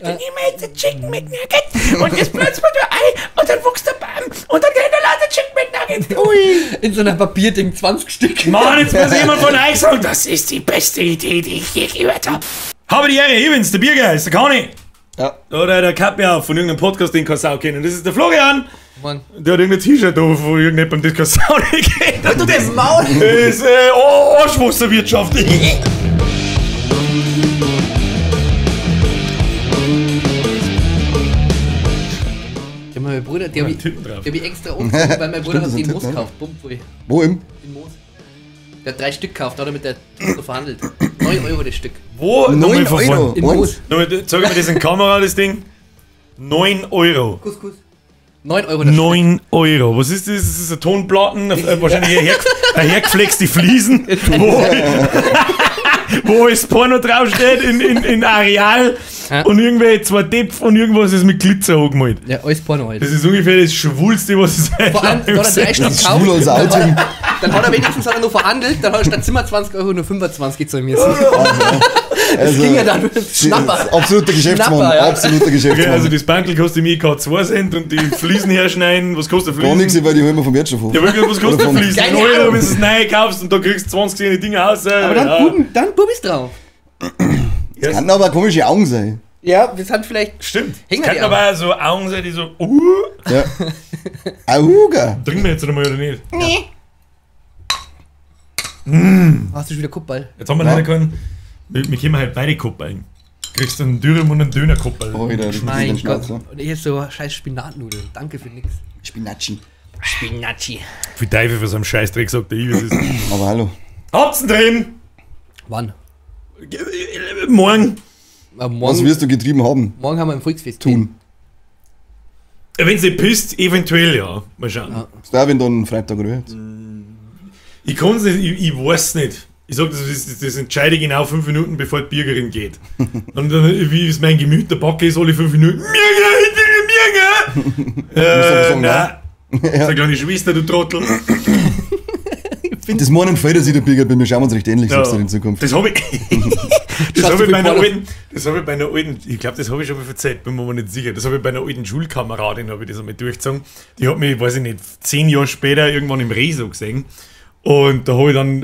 dann nehmen wir jetzt ein Chicken McNugget und das pflanzen wir da ein und dann wächst der Baum und dann gehen da lauter Chicken McNuggets. Ui. In so einer Papierding 20 Stück. Mann, jetzt muss jemand von euch sagen, das ist die beste Idee, die ich je gehört habe. Habe die Ehre, ich bin's, der Biergeist, der Conny. Ja. Oder der Kappi auf von irgendeinem Podcast, den keine Sau kennen. Das ist der Florian. Mann. Der hat irgendein T-Shirt da, wo irgendjemandem das keine Sau nicht kennt. Und du das Maul! Das ist Arschwasserwirtschaft. Mein Bruder, der hab ich extra umgezogen, weil mein Bruder hat den Moos gekauft. Bumm, voll. Wo im? Den Moos. Der hat 3 Stück gekauft, da hat er mit der so verhandelt. 9 Euro das Stück. Wo? 9 Euro. In Moos. Sag mir das in Kamera, das Ding. 9 Euro. Kuss. 9 Euro das 9 Euro. Was ist das? Das ist ein Tonplatten, wahrscheinlich eine hergeflexte Fliesen, wo das Porno draufsteht in Areal und irgendwelche 2 Depf und irgendwas ist mit Glitzer angemalt. Ja, alles Porno halt. Das ist ungefähr das Schwulste, was es seit Vor allem, da hat er 3 Stück gekauft. Schwul als Outing. Dann hat er wenigstens nur verhandelt, dann hat er statt Zimmer 20 Euro nur 25 gezahlen müssen. Das ging ja dann mit dem Schnapper. Absoluter Geschäftsmann, Schnapper, ja. absoluter Geschäftsmann. Okay, also das Bankel kostet mir 2 Cent und die Fliesen herschneiden, was kostet Gar Fliesen? nichts, weil die holen wir vom Wirtschaftshof. Ja, wirklich, was kostet Oder vom- Fliesen? Keine 1 Euro, Ahnung. wenn du es neu kaufst und da kriegst du 20 kleine Dinge aus. Aber dann Bubis drauf. Das kann aber komische Augen sein. Ja, wir sind vielleicht. Stimmt. Hängen Es kann die aber auch so Augen sein, die so, Ja. Auga. trinken wir jetzt einmal oder nicht? Hast du schon wieder Kuppball? Jetzt haben wir leider keinen. Wir können halt beide Kuppeln. Kriegst du einen Dürüm und einen Dönerkuppel. Oh, wieder, das ist Mein ein Gott. Schnauzer. Und hier ist so scheiß Spinatnudeln. Danke für nix. Spinacci. Spinacci. Für Teufel für so einen Scheißdreck sagt der Ives. Aber hallo. Habt's ihn drin! Wann? Morgen. Was Morgen, wirst du getrieben haben? morgen haben wir ein Volksfest. Tun. Wenn sie pisst, eventuell ja. Mal schauen. Ja. Ist da, wenn dann Freitag rührt? Ich kann's nicht, ich weiß nicht. Ich sag, das entscheide ich genau 5 Minuten, bevor die Bürgerin geht. Und dann, wie ist mein Gemüt, der Backe ist alle 5 Minuten. Mirge! Nein. Sag kleine Schwester, du Trottel. Das Morgen fällt, dass ich der Bigger bin. Wir schauen uns recht ähnlich, Ja. sagst du in Zukunft. Das habe ich. Das Schaust habe du ich bei einer Pornos? alten. Das habe ich bei einer alten. Ich glaube, das habe ich schon mal erzählt, bin mir aber nicht sicher. Das habe ich bei einer alten Schulkameradin, habe ich das einmal durchgezogen. Die hat mich, weiß ich nicht, 10 Jahre später irgendwann im Rezo gesehen. Und da habe ich dann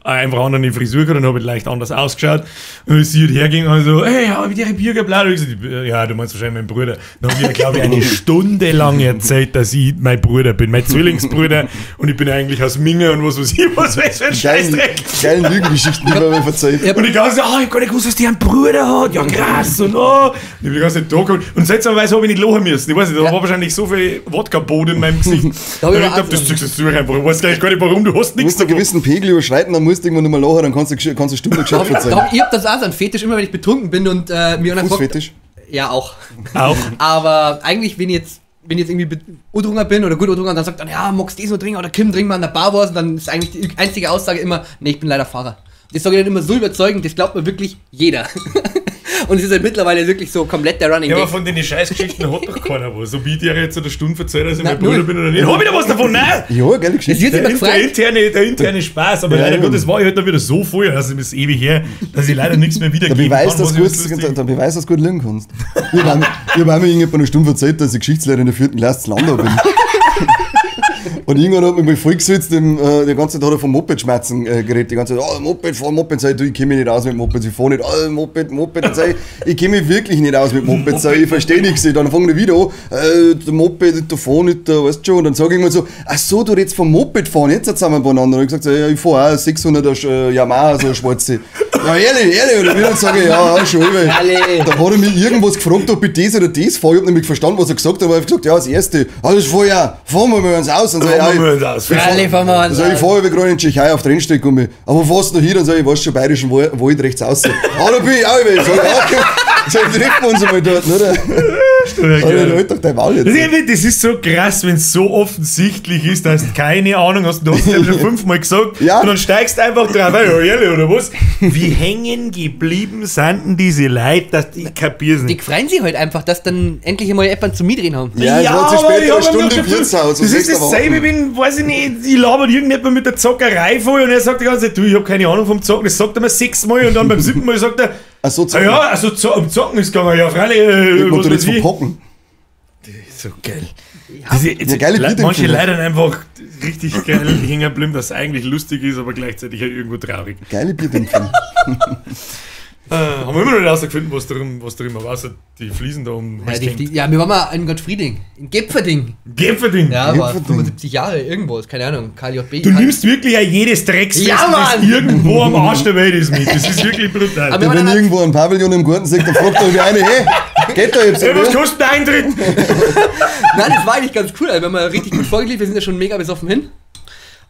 einfach eine andere Frisur gehabt und habe leicht anders ausgeschaut. Und sie hat herging und so, hey, habe ich dir Bürger blau? Und ich gesagt, ja, du meinst wahrscheinlich meinen Bruder. Dann habe ich ihr, glaube ich, eine Stunde lang erzählt, dass ich mein Bruder bin, mein Zwillingsbruder. Und ich bin eigentlich aus Minge und was weiß ich, was weiß für ein Scheißdreck. Geilen Lügengeschichten, die man mir verzeiht. Und die ganze Zeit, ich hab gar nicht gewusst, dass die einen Bruder hat. Ja, krass. Und oh. Und ich hab die ganze Zeit da gehabt. Und seltsamerweise habe ich nicht lachen müssen. Ich weiß nicht, da war wahrscheinlich so viel Wodka-Boden in meinem Gesicht. Da hab ich ich aber glaub, auch das so- ziehst du jetzt durch einfach. Ich weiß gleich gar nicht, warum. Du hast Du nichts musst einen gewissen Pegel überschreiten, dann musst du irgendwann nicht mehr lachen, dann kannst du eine Stunde gescheit verzeihen. Ich hab das auch so ein Fetisch, immer wenn ich betrunken bin und mir einer fragt. Fußfetisch. Ja, auch. Auch. Aber eigentlich, wenn ich jetzt irgendwie udrunger bin oder gut udrunger, dann sagt dann, ja, magst du das noch trinken oder Kim, trink mal an der Bar was. Und dann ist eigentlich die einzige Aussage immer, nee, ich bin leider Fahrer. Das sage ich dann immer so überzeugend, das glaubt mir wirklich jeder. Und es ist halt mittlerweile wirklich so komplett der Running Ja, aber Gag. von den Scheißgeschichten hat doch keiner was. So wie ich dir jetzt eine Stunde erzählt, dass ich mein Nein, Bruder null. bin oder nicht. Hab ich da was davon? Nein! Ja, geile Es Geschichte. wird immer gefragt. Der interne Spaß, aber Ja, leider ja. Gottes war ich halt dann wieder so voll, also ist ewig her, dass ich leider nichts mehr Der wiedergeben Beweis, kann. dass was du ich jetzt lustig- der Beweis, dass du gut lernen kannst. Ich habe mir irgendwann eine Stunde erzählt, dass ich Geschichtslehrer in der 4. Klasse zu Landau bin. Und irgendwann hat mich mal vollgesetzt, die ganze Zeit hat er vom Moped-Schmerzen geredet. Die ganze Zeit, Moped, fahr Moped, sag ich, du, ich kenne mich nicht aus mit Moped, ich fahr nicht, Moped, dann sag ich kenne mich wirklich nicht aus mit Moped, sag ich verstehe nichts. Dann fangen die wieder an, der Moped, der fahr nicht, weißt du schon. Und dann sag ich irgendwann so, ach so, du redest vom Moped fahren, jetzt zusammen beieinander. Und ich gesagt, so, ja, ich fahr auch 600er Yamaha, so eine schwarze. Ja, ehrlich, oder wie? Dann sage ich, ja, schon, weil Ehrlich. da hat er mich irgendwas gefragt, ob ich das oder das fahre. Ich hab nicht verstanden, was er gesagt hat, aber ich hab gesagt, ja, das erste. Das fahr ja, fahren wir mal uns aus. Und so, ja, Fahren wir uns aus. Ehrlich, fahren wir uns also ich aus. fahre gerade in die Tschechei auf der Rennstrecke um mich. Aber wo fährst du noch hin? Dann sag ich, was schon bayerischen Wald rechts außen. Ah, da bin ich auch über. Sag ich, okay. So, treffen wir uns einmal dort, oder? Alter, halt doch dein Maul jetzt. Das ist so krass, wenn es so offensichtlich ist, dass du keine Ahnung hast. Du hast es ja schon 5-mal gesagt. Ja. Und dann steigst du einfach drauf. Ja, ehrlich, oder was? Wie hängen geblieben sind denn diese Leute, dass die kapier's Die nicht? freuen sich halt einfach, dass dann endlich einmal jemand zum Mitreden haben. Ja, es war zu aber spät, ich eine hab mir Stunde schon im Wirtshaus. Das ist dasselbe, wenn, weiß ich nicht, ich labert irgendjemand mit der Zockerei voll und er sagt die ganze Zeit, du, ich hab keine Ahnung vom Zocken. Das sagt er mir 6-mal und dann beim 7. Mal sagt er, Achso, Ah ja, also um Zocken ist gegangen, ja, freilich. was du jetzt verpacken. So geil. Ja, geile Bierdämpfer. Manche Leute einfach richtig geil hängen geblieben, dass es eigentlich lustig ist, aber gleichzeitig auch irgendwo traurig. Geile Bierdämpfer. Haben wir immer noch nicht rausgefunden, was drin war, außer die Fliesen da um Ja, wir waren mal in Gottfrieding. In Gepferding. Gepferding. Ja, war Gepferding. 75 Jahre irgendwo, keine Ahnung, KJB. Du nimmst wirklich auch jedes Drecksfest, Ja, das Mann! irgendwo am Arsch der Welt ist mit. Das ist wirklich brutal. Aber- Ja, wenn irgendwo ein Pavillon im Garten sieht, dann fragt er über eine, hey, geht da jetzt? Ja, was Oder? kostet der Eintritt? Nein, das war eigentlich ganz cool, also wir haben richtig gut vorgelegt, wir sind ja schon mega besoffen hin.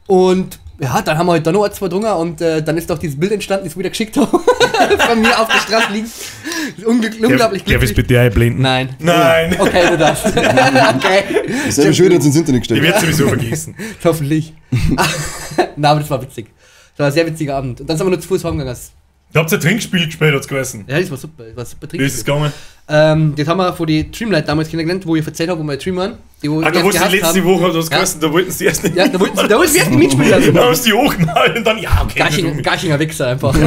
Und ja, dann haben wir halt da noch 2 drungen und dann ist doch dieses Bild entstanden, das wir wieder geschickt haben. Von mir auf der Straße liegt. Unglaublich Darf ich glücklich. bitte einblenden? Nein. Nein. Okay, du darfst. Okay. Selber schuld jetzt ins Internet Ich gestellt. werde sowieso vergessen. Hoffentlich. Nein, aber das war witzig. Das war ein sehr witziger Abend. Und dann sind wir nur zu Fuß heimgegangen. Ihr habt ein Trinkspiel gespielt, hat's geheißen. Ja, das war super. Das war super Wie ist es Trinkspiel. gegangen? Das haben wir von den Dreamlight damals kennengelernt, wo ihr erzählt habt, wo wir Dream waren. Die, wo Da erst wolltest du gehasst letzte haben. Woche, du hast Ja. geheißen, da wollten sie erst nicht. Ja, da wollten wir erst mitspielen lassen. Da haben sie die hochgehalten und dann, ja, okay. Garchinger Wichser einfach. Auf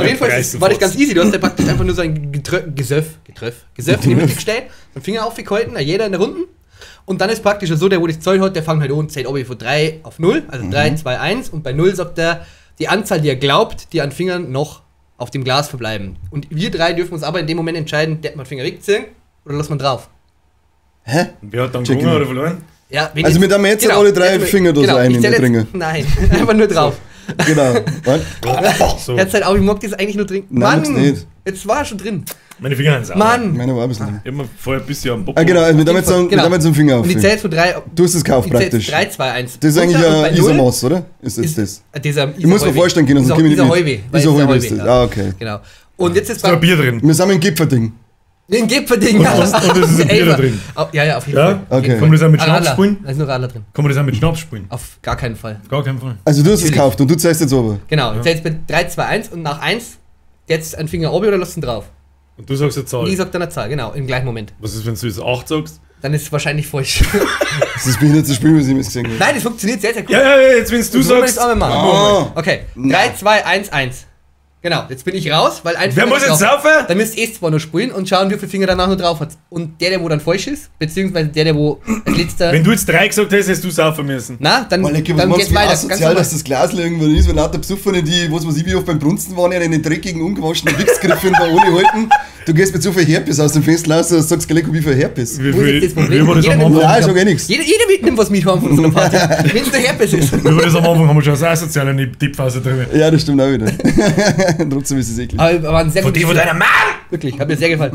jeden Fall Reißen war das Fotz. ganz easy. Du hast ja praktisch einfach nur so ein Gesöff in die Mitte gestellt, den Finger aufgehalten, jeder in der Runden. Und dann ist praktisch so, der, wo das Zoll hat, der fängt halt an und zählt von 3 auf 0, also 3, 2, 1. Und bei 0 sagt er, die Anzahl, die er glaubt, die an Fingern noch auf dem Glas verbleiben. Und wir 3 dürfen uns aber in dem Moment entscheiden, der hat man den Finger wegziehen oder lassen wir drauf. Hä? Wer hat dann Check gewonnen it. oder verloren? Ja, wenn Also mit einem jetzt alle 3 Finger da so ein ich in zähl der jetzt- Trinke. Nein, einfach nur drauf. Genau. Was? So. Jetzt halt auch, ich mag das eigentlich nur trinken. Nein, mag's nicht. Jetzt war er schon drin. Meine Finger haben sauer. Mann! Meiner war ein bisschen drin. Ich hab mir vorher ein bisschen am Bock. Ah, genau, mit damit so Genau. einen Finger auf. Und die zählt von 3. Du hast es gekauft praktisch. 3, 2, 1. Das ist eigentlich ein Isomaß, oder? Ist jetzt das? Ich muss mir vorstellen können, sonst komme ich nicht mit. Dieser Heuwe ist das. Ah, okay. Genau. Und jetzt ist Ist da ein Bier drin? Wir sind im Gipferding. ein Gipfelding. Und es ist ein Bier da drin. Ja, auf jeden Ja? Fall. Okay. Kann man das auch mit Schnaps Radler. spielen? Da ist nur Radler drin. Kann man das auch mit Schnaps spielen? Auf gar keinen Fall. Auf gar keinen Fall. Also du hast es Natürlich. gekauft und du zählst jetzt aber. Genau. Ja. Jetzt bei 3, 2, 1 und nach 1 jetzt ein Finger oben oder lass ihn drauf. Und du sagst eine Zahl. Und ich sag dann eine Zahl, genau, im gleichen Moment. Was ist, wenn du jetzt 8 sagst? Dann ist es wahrscheinlich falsch. Das ist das das Spiel, was ich mir gesehen habe. Nein, das funktioniert sehr, sehr gut. Ja, jetzt wenn du Jetzt wollen wir sagst. das auch mal machen. Ah. Okay, 3, 2, 1, 1. Genau, jetzt bin ich raus, weil ein Wer Finger muss ist jetzt drauf. saufen? Dann müsst ihr zwar noch spielen und schauen, wie viele Finger danach noch drauf hat. Und der, wo dann falsch ist, beziehungsweise der, wo als letzter. Wenn du jetzt 3 gesagt hast, hättest du saufen müssen. Na, dann, Weil ich was dann meinst geht's du, wie weiter. Ganz asozial, normal. dass das Glas irgendwann ist, wenn lauter Besoffene, die, was weiß ich, wie oft beim Brunsten waren, in den dreckigen, ungewaschenen Wichsgriffen da ohne halten. Du gehst mit so viel Herpes aus dem Fenster raus und sagst gleich, wie viel Herpes. Wie Wo ist jetzt das Problem? wie war das Jeder am nimmt- Anfang? Nein, ich sag eh nichts. Jeder mitnimmt was mit von so einer Party. Wenn es der Herpes ist. Wie war das am Anfang? Haben wir schon eine asoziale Tippphase drin. Ja, das stimmt auch wieder. Trotzdem ist es eklig. Aber war ein sehr Von gutes dir, von Spiel. deiner Mann! Wirklich, hat mir sehr gefallen.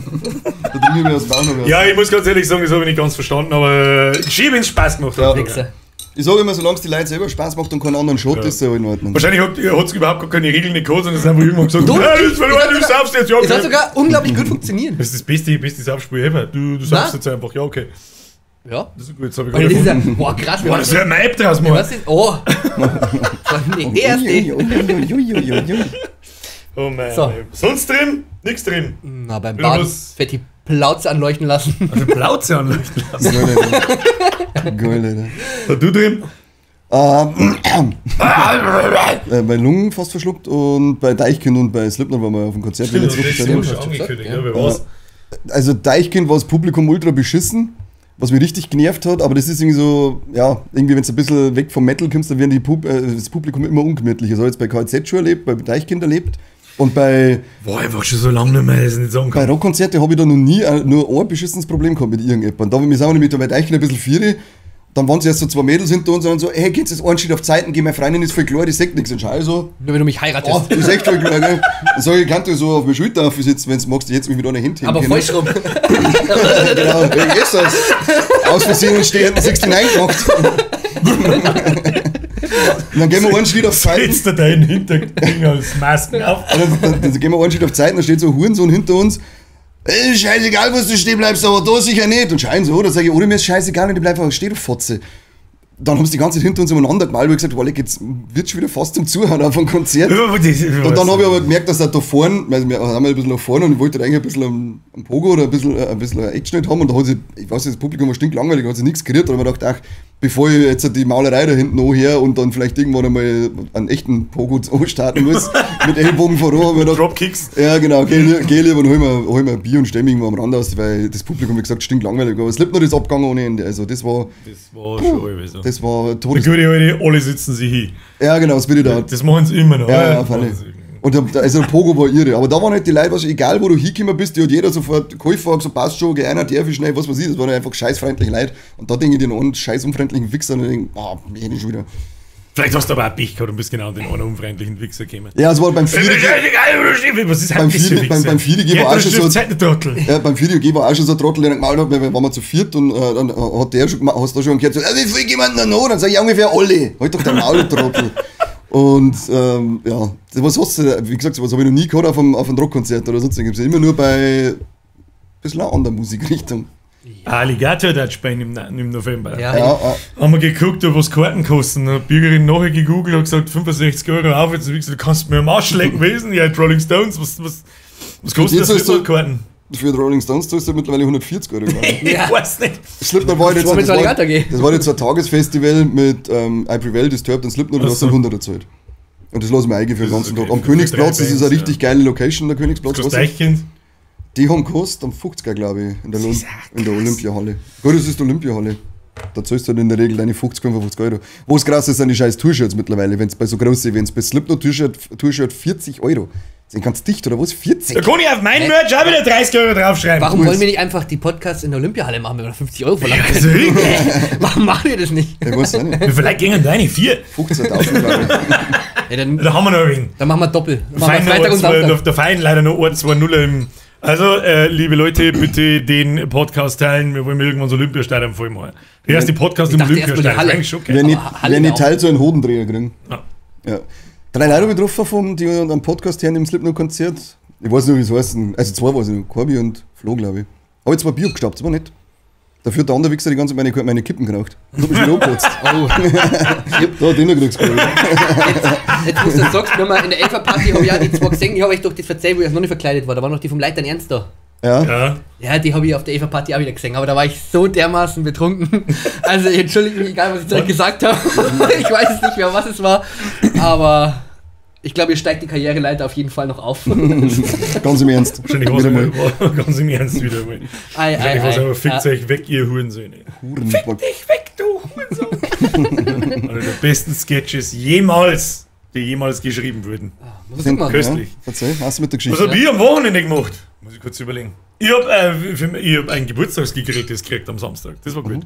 Da trinke ich mir aus dem Bauch noch was. Ja, ich muss ganz ehrlich sagen, das habe ich nicht ganz verstanden, aber schiebe ins Spaß gemacht. Ja. hat. Wichser. Ich sage immer, solange es die Leute selber Spaß macht und keinen anderen Shot, ist es ja in Ordnung. Wahrscheinlich hat es überhaupt gar keine Regeln nicht gehabt, sondern es ist einfach irgendwann gesagt, Doch, ja, du bist verloren, du saufst jetzt, ja, Es hat okay. sogar unglaublich gut funktioniert. Das ist das beste Saufspiel ever. Du saufst Na? jetzt einfach, ja, okay. Ja. Das ist gut, das habe ich Und gar das nicht ist ja, gefunden. boah, krass. Boah, das wäre ein App draus, Ja, Mann. was ist? Oh. Nee, der erste. Oh mein So. Sonst drin? Nix drin. Na, beim Ja, Baden was- wird die Plauze anleuchten lassen. Also Plauze anleuchten lassen. Geil, Alter. Geil, Alter. Hast du drin? Bei Lungen fast verschluckt und bei Deichkind und bei Slipknot waren wir auf dem Konzert. wenn ich jetzt richtig erinnere. schon angekündigt, Ja. ja, wer war's? Also Deichkind war das Publikum ultra beschissen, was mich richtig genervt hat, aber das ist irgendwie so, ja, irgendwie wenn du ein bisschen weg vom Metal kommst, dann werden das Publikum immer ungemütlicher. So habe ich jetzt bei KZ schon erlebt, bei Deichkind erlebt und bei War einfach schon so lange nicht mehr, dass ich nicht sagen Bei kann. Rockkonzerten habe ich da noch nie nur ein beschissenes Problem gehabt mit irgendjemandem. Da wir sind nämlich da bei Deichkind ein bisschen viere. Dann waren sie erst so 2 Mädels hinter uns und so, hey, geht's jetzt einen Schritt auf Zeiten, geh, meine Freundin ist voll klar, die sagt nichts. Und schau ich so, Nur wenn du mich heiratest. oh, die ist echt voll klar, gell. Dann sag ich, kannst du so auf meine Schulter aufsitzen, wenn du magst, jetzt mich mit einer Hand Aber falsch rum. Genau, wie ist das? Aus Versehen und stehen 69 gemacht. Und dann gehen wir einen Schritt auf Zeiten. Setzt er deinen Hinterkring als Masken auf? Und dann gehen wir einen Schritt auf Zeiten, da steht so ein Hurensohn hinter uns. Scheißegal, wo du stehen bleibst, aber da sicher nicht. Und schein so, da sage ich, oder mir ist scheißegal und ich bleib einfach stehen, du Fotze. Dann haben sie die ganze Zeit hinter uns umeinander gemalt, und ich gesagt, Walek, jetzt wird schon wieder fast zum Zuhören auf einem Konzert. Und dann habe ich aber gemerkt, dass er da vorne, weil wir haben ein bisschen nach vorne und ich wollte eigentlich ein bisschen am Pogo oder ein bisschen Action haben und da hat sich, ich weiß nicht, das Publikum war stinklangweilig, hat sich nichts gerührt, aber ich mir gedacht, ach, bevor ich jetzt die Malerei da hinten anhöre und dann vielleicht irgendwann einmal einen echten Pogo starten muss, mit Ellbogen voran. Dropkicks. Ja, genau, geh lieber und hol mir ein Bier und stell mich irgendwo am Rand aus, weil das Publikum, wie gesagt, stinkt langweilig. Aber Slipknot ist abgegangen ohne Ende. Also das war schon so. Das war Die gute Alte, alle sitzen sich hin. Ja, genau, das will ich da. Das machen sie immer noch. Ja, und also der Pogo war irre. Aber da waren halt die Leute, was, egal wo du hingekommen bist, die hat jeder sofort geholfen, so passt schon, geh einer, der viel schnell, was weiß ich, das waren einfach scheißfreundliche Leute. Und da denke ich den einen scheiß unfreundlichen Wichser und ich denke, nicht schon wieder. Vielleicht hast du aber auch Pech gehabt und bist genau an den einen unfreundlichen Wichser gekommen. Ja, es war beim Vierige. Was ist beim Vierige war auch schon so. Ja, beim Vierige war auch schon so ein Trottel, der gemalt hat, weil waren wir zu viert und dann hat der schon, hast du schon gehört, so, wie viel jemand noch? Dann sag ich, ja, ungefähr alle. Halt doch der Maul, Trottel. Und ja, was hast du, wie gesagt, sowas habe ich noch nie gehabt auf einem Rockkonzert oder sonst irgendwas. Immer nur bei ein bisschen einer anderen Musikrichtung. Alligator hat spielen im November. Ja. Haben wir geguckt, was Karten kosten. Eine Bürgerin nachher gegoogelt und gesagt, 65 € auf. Jetzt habe ich gesagt, du kannst mir am Arsch lecken gewesen. Ja, Rolling Stones, was kostet das für Karten? Für die Rolling Stones zahlst du mittlerweile 140 €. Ich weiß nicht. Slipknot war jetzt das war jetzt ein Tagesfestival mit I Prevail, Disturbed und Slipknot und hast dann 100 gezahlt. Und das lassen wir eigentlich für den ganzen Tag. Am Königsplatz, das ist eine richtig geile Location, der Königsplatz. Was Deichkind? Die haben gekostet am 50er, glaube ich, in der Olympiahalle. Gut, das ist die Olympiahalle. Da zahlst du halt in der Regel deine 50, 55 €. Wo es krass ist, sind die scheiß T-Shirts mittlerweile, wenn es bei so großen Events, bei Slipknot T-Shirt 40 €. Sind ganz dicht, oder was? 40? Da kann ich auf mein Merch auch wieder 30 € draufschreiben. Warum wollen wir nicht einfach die Podcasts in der Olympiahalle machen, wenn wir 50 € verlangen? Das ist richtig. Warum machen wir das nicht? Ich weiß auch nicht. Vielleicht gehen deine 4. 15.000, glaube ich. Ja, Da haben wir noch einen. dann machen wir doppelt. Freitag und Samstag. Der Verein leider noch 2-0 im. Also, liebe Leute, bitte den Podcast teilen. Wir wollen irgendwann so Olympiastadion voll machen. Der erste Podcast im Olympiastadion. Halle. Schon Wenn ich Teil so einen Hodendreher kriegen. Ja. 3 Leute habe ich getroffen, die am Podcast hören im Slipknot-Konzert. Ich weiß nicht, wie es heißt. Also 2 weiß ich noch. Corby und Flo, glaube ich. Habe ich 2 Bier abgestaubt, das war nett. Dafür hat der andere Wichser die ganze Zeit meine Kippen geraucht. Da hab ich schon angeplatzt. Oh. Da hat einer gekriegt. Jetzt musst du sagst, nochmal in der Elferparty habe ich auch die 2 gesehen, die habe ich doch das erzählt, wo ich noch nicht verkleidet war. Da war noch die vom Leitern Ernst da. Ja. Ja, die habe ich auf der Eva-Party auch wieder gesehen, aber da war ich so dermaßen betrunken. Also entschuldige mich, egal was ich direkt gesagt habe. Ich weiß es nicht mehr, was es war, aber ich glaube, ihr steigt die Karriereleiter auf jeden Fall noch auf. Ganz im Ernst. Wahrscheinlich ganz im Ernst wieder mal. Ich weiß aber, fickt euch weg, ihr Hurensöhne. Fick dich weg, du Hurensohn. Einer der besten Sketches jemals, die jemals geschrieben wurden. Köstlich. Ja, erzähl, hast du mit der Geschichte? Was hab ich am Wochenende gemacht? Muss ich kurz überlegen. Ich hab ein Geburtstagsgerät gekriegt am Samstag. Das war gut.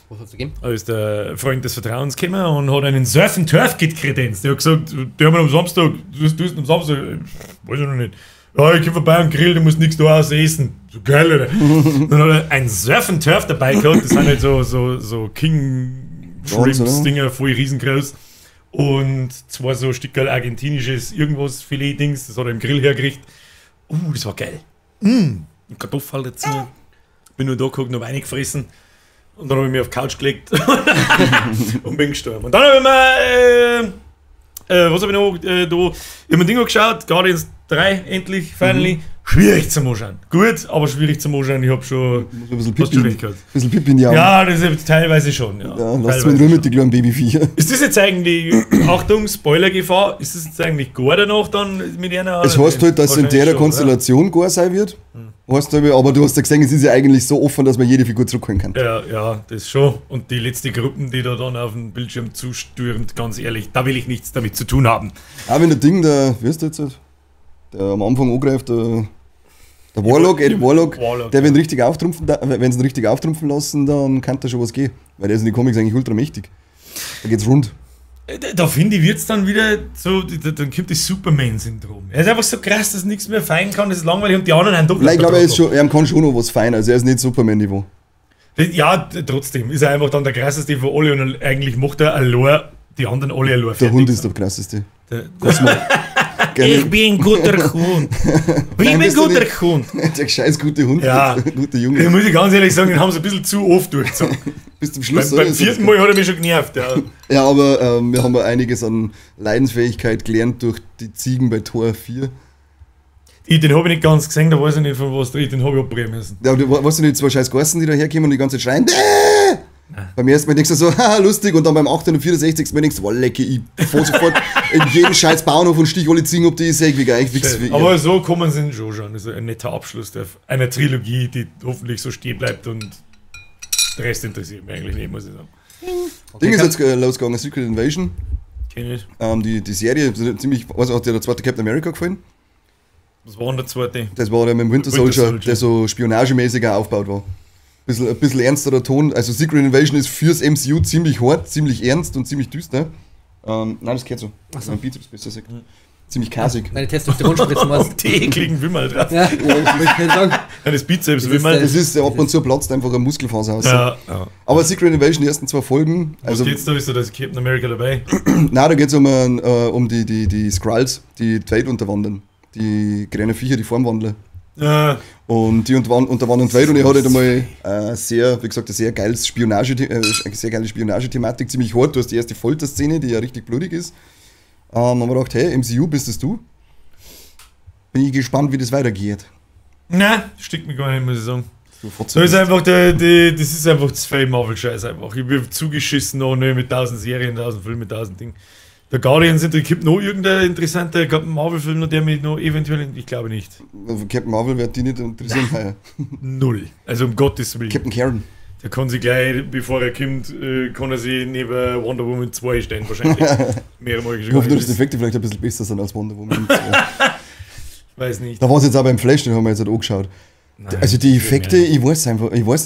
Was hat's gegeben? Da ist der Freund des Vertrauens gekommen und hat einen Surf-and-Turf-Kit kredenzt. Der hat gesagt, der haben wir am Samstag, du hast am Samstag, weiß ich noch nicht. Ja, ich komm vorbei und grill, du musst nichts da außer essen. So geil, oder? Dann hat er ein Surf-and-Turf dabei gehabt. Das sind halt so King-Shrimps-Dinger, voll riesengroß. Und zwar so ein Stückchen argentinisches irgendwas Filet-Dings. Das hat er im Grill hergekriegt. Das war geil. Und Kartoffeln dazu. Bin nur da geguckt, noch Wein gefressen. Und dann habe ich mich auf die Couch gelegt und bin gestorben. Und dann habe ich mir, was habe ich noch, ich habe mir Ding geschaut, Guardians 3, endlich, finally. Schwierig zum Anschauen. Gut, aber schwierig zum Anschauen. Ich habe schon ein bisschen Pipi in die Augen. Ja, das ist teilweise schon. Ja, lass mich in Ruhe mit den kleinen Babyviecher. Ist das jetzt eigentlich, Achtung, Spoilergefahr, ist das jetzt eigentlich gar danach dann mit einer... Es heißt halt, dass es in der Konstellation gar sein wird. Heißt aber du hast ja gesehen, es ist ja eigentlich so offen, dass man jede Figur zurückholen kann. Ja, das schon. Und die letzte Gruppen, die da dann auf dem Bildschirm zustürmt, ganz ehrlich, da will ich nichts damit zu tun haben. Auch wenn der Ding, wie ist der jetzt? Der am Anfang angreift, der Warlock, der wenn sie ihn richtig auftrumpfen lassen, dann kann da schon was gehen. Weil der ist in den Comics eigentlich ultra mächtig. Da geht's rund. Da finde ich, wird es dann wieder so, dann kommt das Superman-Syndrom. Er ist einfach so krass, dass er nichts mehr fein kann, das ist langweilig und die anderen haben doch Ich glaube, er kann schon noch was fein, also er ist nicht Superman-Niveau. Ja, trotzdem ist er einfach dann der krasseste von alle und eigentlich macht er allein die anderen alle allein. Der Hund ist der krasseste. Ich bin ein guter Hund. Ich bin ein guter Hund. Der scheiß gute Hund. Ja. Guter Junge. Ich muss ganz ehrlich sagen, den haben sie ein bisschen zu oft durchgezogen. Bis zum Schluss. Beim 4. Mal hat er mich schon genervt. Ja, aber wir haben ja einiges an Leidensfähigkeit gelernt durch die Ziegen bei Tor 4. Den habe ich nicht ganz gesehen, da weiß ich nicht, von was dreht, den habe ich abbrechen müssen. Ja, weißt du nicht, 2 scheiß Geißen, die da herkommen und die ganze Zeit schreien, Beim ersten Mal denkst du so, haha, lustig, und dann beim 864. Mal denkst du, wow, lecker, ich fahr sofort in jeden scheiß Bauernhof und stich alle ziehen, ob die säg, wie geil, ich wie Aber so kommen sie schon. Also ein netter Abschluss einer Trilogie, die hoffentlich so stehen bleibt und der Rest interessiert mich eigentlich nicht, muss ich sagen. Ding ist jetzt losgegangen, Secret Invasion. Kenn ich. Die Serie, ziemlich, also hat dir der zweite Captain America gefallen? Was war denn der zweite? Das war der mit dem Winter Soldier, der so spionagemäßig auch aufgebaut war. Ein bisschen ernsterer Ton. Also Secret Invasion ist fürs MCU ziemlich hart, ziemlich ernst und ziemlich düster. Nein, das gehört so. Ach so. Mein Bizeps besser gesagt. Ziemlich kasig. Meine Testosteronspritzen war Die ekligen Wimmerl drauf. Ja, ich möchte nicht sagen. Ja, das Bizeps Das ist Wimmerl. Das ist, ab und zu platzt einfach eine Muskelfaser aus. Ja. Aber Secret Invasion, die ersten 2 Folgen. Also Also, geht's da? Ist da das Captain America dabei? nein, da geht es um die Skrulls, die die Welt unterwandern. Die kleinen Viecher, die Formwandler. Ja. Und die unterwandern die Welt, und ich hatte halt einmal sehr, wie gesagt, eine sehr geile Spionagethematik, ziemlich hart. Du hast die erste Folterszene, die ja richtig blutig ist. Haben wir gedacht, hey, MCU, bist das du? Bin ich gespannt, wie das weitergeht. Nein, stickt mir gar nicht, muss ich sagen. Du So ist einfach das ist einfach das Fame Marvel-Scheiß einfach. Ich bin zugeschissen noch nicht mit 1000 Serien, 1000 Filmen, 1000 Dingen. Der Guardians, gibt noch irgendein interessanter Marvel-Film, noch der mich noch eventuell, ich glaube nicht. Captain Marvel wird die nicht interessieren. Heuer. Null. Also um Gottes Willen. Captain Karen. Der kann sich gleich, bevor er kommt, kann er sich neben Wonder Woman 2 stellen wahrscheinlich. Mehrere Ich hoffe, dass die Effekte vielleicht ein bisschen besser sind als Wonder Woman. Weiß nicht. Da war es jetzt auch beim Flash, den haben wir jetzt halt angeschaut. Nein, Also die Effekte, ich weiß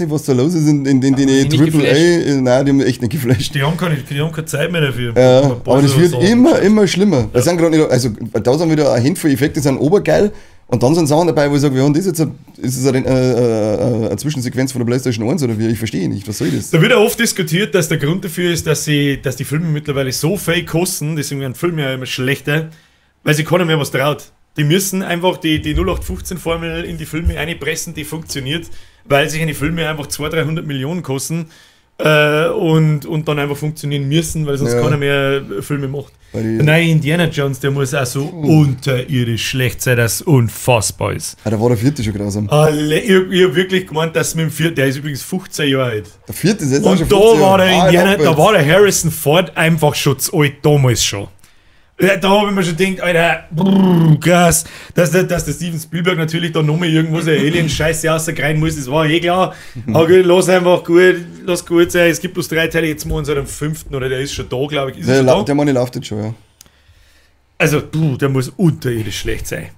nicht, was da los ist in den nicht AAA. Nein, die haben mich echt nicht geflasht. Die haben keine Zeit mehr dafür. Aber das wird immer schlimmer. Wir sind gerade nicht, also da sind wieder eine Handvoll Effekte, die sind obergeil. Und dann sind Sachen dabei, wo ich sage, wir haben das jetzt, ist das eine Zwischensequenz von der PlayStation 1 oder wie? Ich verstehe nicht, was soll das? Da wird ja oft diskutiert, dass der Grund dafür ist, dass die Filme mittlerweile so fake kosten, deswegen werden Filme ja immer schlechter, weil sie keiner mehr was traut. Die müssen einfach die 0815-Formel in die Filme einpressen, die funktioniert, weil sich eine Filme einfach 200-300 Millionen kosten und dann einfach funktionieren müssen, weil sonst keiner mehr Filme macht. Der neue Indiana Jones, der muss auch so unterirdisch schlecht sein, dass es unfassbar ist. Da war der 4. schon grausam. Ich hab wirklich gemeint, dass mit dem 4., der ist übrigens 15 Jahre alt. Der 4. ist jetzt Und schon da 15 war der Jahre. Indiana, da war der Harrison Ford einfach schon zu alt, damals schon. Da habe ich mir schon gedacht, Alter, krass, dass der Steven Spielberg natürlich da nochmal irgendwo eine Alien-Scheiße rausgreifen muss, das war eh klar. Aber gut, lass gut sein, es gibt bloß 3 Teile, jetzt machen sie halt am 5. oder der ist schon da, glaube ich. Ist er schon da? Der Mann läuft jetzt schon, ja. Also, der muss unterirdisch schlecht sein.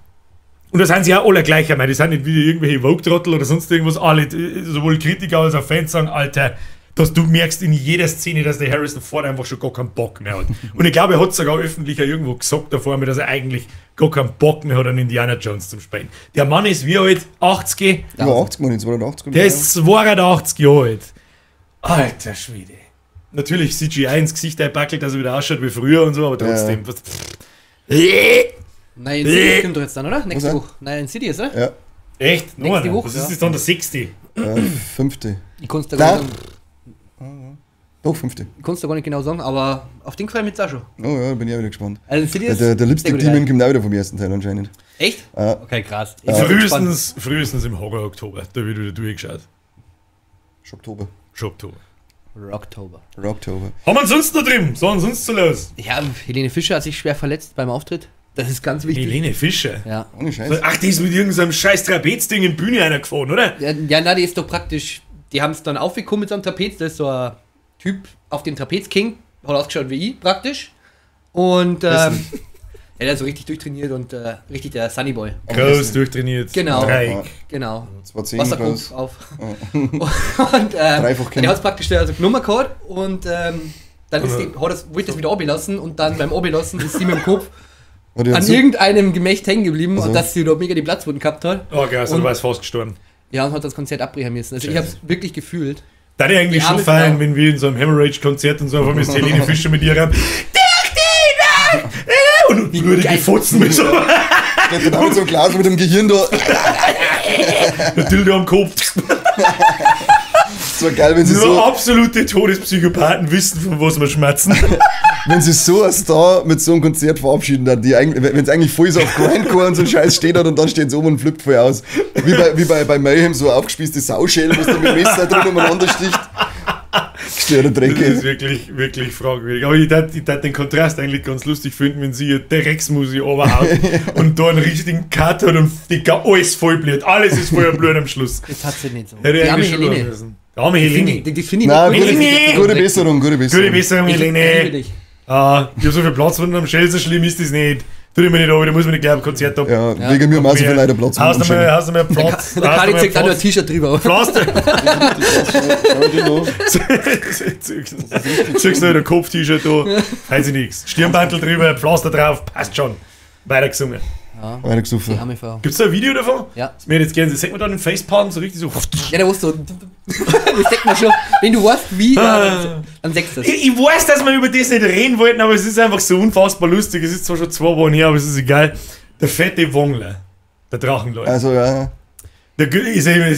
Und da sind sie auch alle gleich, ich meine, die sind nicht wie irgendwelche Vogue-Trottel oder sonst irgendwas, alle, sowohl Kritiker als auch Fans sagen, Alter, dass du merkst in jeder Szene, dass der Harrison Ford einfach schon gar keinen Bock mehr hat. Und ich glaube, er hat sogar öffentlich irgendwo gesagt davor, dass er eigentlich gar keinen Bock mehr hat, an Indiana Jones zu spielen. Der Mann ist wie alt? 80? Ja, 80 Mann, 82. Der ist 82 Jahre alt. Alter Schwede. Natürlich CGI ins Gesicht einpackelt, dass er wieder ausschaut wie früher und so, aber trotzdem. Nein, Insidious kommt doch jetzt dann, oder? Nächste Was? Woche. Nein, Insidious, oder? Ja, Echt? Nächste Nein, Woche, was ja. ist das dann, der 6.? 5. Ich kann es da, Nein. gar nicht sagen. Doch, 5. Ich kann's da gar nicht genau sagen, aber auf den freue ich mich jetzt auch schon. Oh ja, bin ich auch wieder gespannt. Also Insidious, Der sehr Lipstick gute Demon Reihe. kommt auch wieder vom ersten Teil anscheinend. Echt? Ja. Okay, krass. Ich bin gespannt. Frühestens im Horror-Oktober, da wird wieder durchgeschaut. Oktober. Schon Oktober. Rocktober. Rocktober. Haben wir sonst noch drin? So und sonst so los? Ja, Helene Fischer hat sich schwer verletzt beim Auftritt. Das ist ganz wichtig. Helene Fischer. Ja. Ohne Scheiß. Ach, die ist mit irgendeinem scheiß Trapezding in die Bühne einer gefahren, oder? Ja, na, die ist doch praktisch. Die haben es dann aufgekommen mit so einem Trapez. Das ist so ein Typ auf dem Trapez King. Hat ausgeschaut wie ich praktisch. Und ja, der ist so richtig durchtrainiert und richtig der Sunny Boy. Groß durchtrainiert. Genau. Dreieck. Genau. 210 Wasserkopf groß. auf. Und Dreifach der hat es praktisch also genommen gehabt und dann ist wollte das wieder abgelassen und dann beim Ablassen ist sie mit dem Kopf Hat die an so- irgendeinem Gemächt hängen geblieben Also. und dass sie da mega die Platzwunden gehabt hat. Oh, geil, so Und- war es fast gestorben. Ja, und hat das Konzert abbrechen müssen. Also ich habe es wirklich gefühlt. Da hätte ich eigentlich Die schon arme feiern, Frau. wenn wir in so einem Hemorrhage-Konzert und so einfach mit Helene Fischer mit ihr haben. Und nur die geil. Fotzen mit so Der hat mit so einem Glas mit dem Gehirn da. der Dildo am Kopf. Das war geil, wenn sie Nur so, absolute Todespsychopathen wissen, von was wir schmerzen. wenn sie so ein Star mit so einem Konzert verabschieden, dann die eigentlich, wenn es eigentlich voll so auf Grindcore und so ein Scheiß steht hat und dann steht es oben und flippt voll aus. Wie bei Mayhem, so eine aufgespießte Sauschäle, wo es dann mit dem Messer drin umeinander sticht. Gestörter Dreck. Das ist wirklich, wirklich fragwürdig. Aber ich würd den Kontrast eigentlich ganz lustig finden, wenn sie der Rex-Musi oberhaut und da einen richtigen Cut hat und alles voll Blut. Alles ist voller Blut am Schluss. Das hat sie nicht so. Hätte Die arme eigentlich schon machen Helene. müssen. Die arme Helene. Die finde ich Nein, nicht gut. Helene! gute Besserung, gute Besserung. Gute Besserung, Ich liebe Helene. dich. Ich hab so viel Platz von am Shell, so schlimm ist das nicht. Tu dir mal nicht an, da muss man nicht gleich am Konzert haben. Ja, wegen mir haben auch so viel Leute Platz. Hast du mal Platz? Der Kali zeigt auch noch ein T-Shirt drüber. Pflaster. Schau dir noch. Ziehst du ein Kopf-T-Shirt da, weiß ich nichts. Stirnbantel drüber, Pflaster drauf, passt schon. Weiter gesungen. Weiter Die gesoffen. arme Frau. Gibt's da ein Video davon? Ja. Das mir jetzt gerne, sieht man da den Facepalm so richtig so. Ja, da musst du. Das denkt man schon. Wenn du weißt, wie, dann sagst du das. Ich weiß, dass wir über das nicht reden wollten, aber es ist einfach so unfassbar lustig. Es ist zwar schon 2 Wochen her, aber es ist egal. Der fette Wongler, der Drachenleute. Also, ja. Es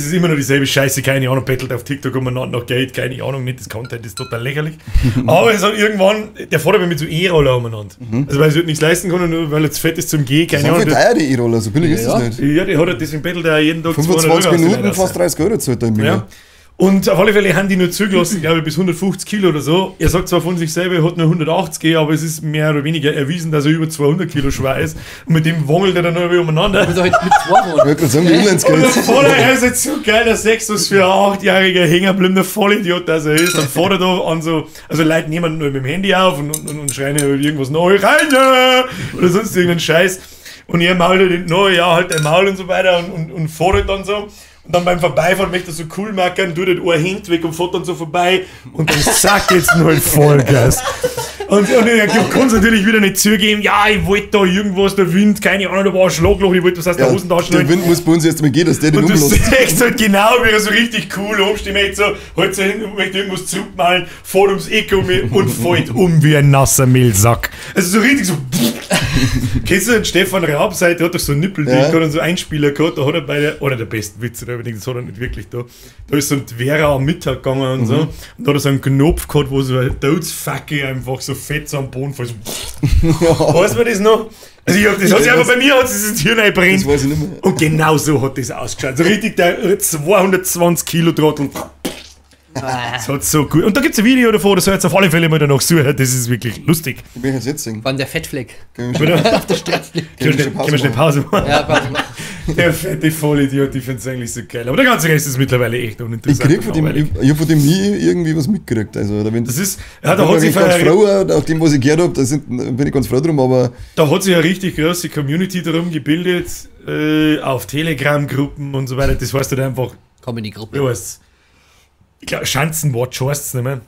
ist immer noch dieselbe Scheiße, keine Ahnung, bettelt auf TikTok umeinander nach Geld, keine Ahnung, nicht das Content ist total lächerlich. Aber es hat irgendwann, der fordert mich mit so E-Roller umeinander. Also weil er sich nichts leisten kann und nur weil er zu fett ist zum Gehen, Das keine sind voll Ahnung. teuer, die E-Roller, so billig ist das nicht. Ja, der hat er, deswegen bettelt er jeden Tag 25 200 Euro Minuten, aus der fast 30 Euro zahlt er im Ja. Monat. Und auf alle Fälle haben die nur zugelassen, glaube ich, bis 150 Kilo oder so. Er sagt zwar von sich selber, er hat nur 180, aber es ist mehr oder weniger erwiesen, dass er über 200 Kilo schwer ist. Und mit dem wongelt er dann noch umeinander. Du halt mit 2 Ich wollte gerade sagen, die Und der Inlandsgates. Vater, er ist jetzt so geil, der Sexus für ein 8-jähriger hängerblinder Vollidiot, dass er ist. Dann fährt er da an so, also Leute nehmen nur mit dem Handy auf und schreien irgendwas neu rein oder sonst irgendeinen Scheiß. Und er mault den neu, ja, halt der Maul und so weiter und fährt dann so. Und dann beim Vorbeifahren möchte er so cool machen, tut ein Hand weg und fährt dann so vorbei und dann sagt jetzt nur ein Vollgas. Und er kann es natürlich wieder nicht zugeben, ja, ich wollte da irgendwas, der Wind, keine Ahnung, da war ein Schlagloch, ich wollte was aus der Hosentasche Der Wind muss bei uns jetzt mal gehen, dass der den und du umlässt. siehst halt genau, wie er so richtig cool umsteht, möchte so, halt so hin und möchte irgendwas zurückmalen, fährt ums Eck um und fällt um wie ein nasser Mehlsack. Also so richtig so. Kennst du den Stefan Raab, der hat doch so ein Nippel, Ja. der hat so Einspieler gehabt, da hat er bei der, oder der besten Witze, das hat er nicht wirklich da. Da ist so ein Vera am Mittag gegangen und so, und da hat er so einen Knopf gehabt, wo so eine Todesfacke einfach so fett so am Boden fällt. So. Weißt du das noch? Also das hat sich aber bei mir hat es das Hirn einbrennt. Das weiß ich nicht mehr. Und genau so hat das ausgeschaut. So richtig der 220 Kilo Trottel. Das hat so gut. Und da gibt es ein Video davon, das soll jetzt auf alle Fälle mal danach suchen. Das ist wirklich lustig. Ich möchte jetzt singen. Wann der Fettfleck Können wir schon- auf der Straße liegt. Können wir schnell Pause machen? Ja, warte mal. Der fette Vollidiot, ich finde es eigentlich so geil. Aber der ganze Rest ist mittlerweile echt Ich uninteressant. krieg von dem, ich hab von dem nie irgendwie was mitgekriegt. Also, oder wenn das ist, ja, da hat sich ganz froh, nach dem, was ich gehört habe, bin ich ganz froh drum, aber eine richtig große Community darum gebildet, auf Telegram-Gruppen und so weiter. Das heißt halt einfach, Comedy-Gruppe. wie heißt's? Ich glaube, Schanzenwatch heißt es nicht mehr.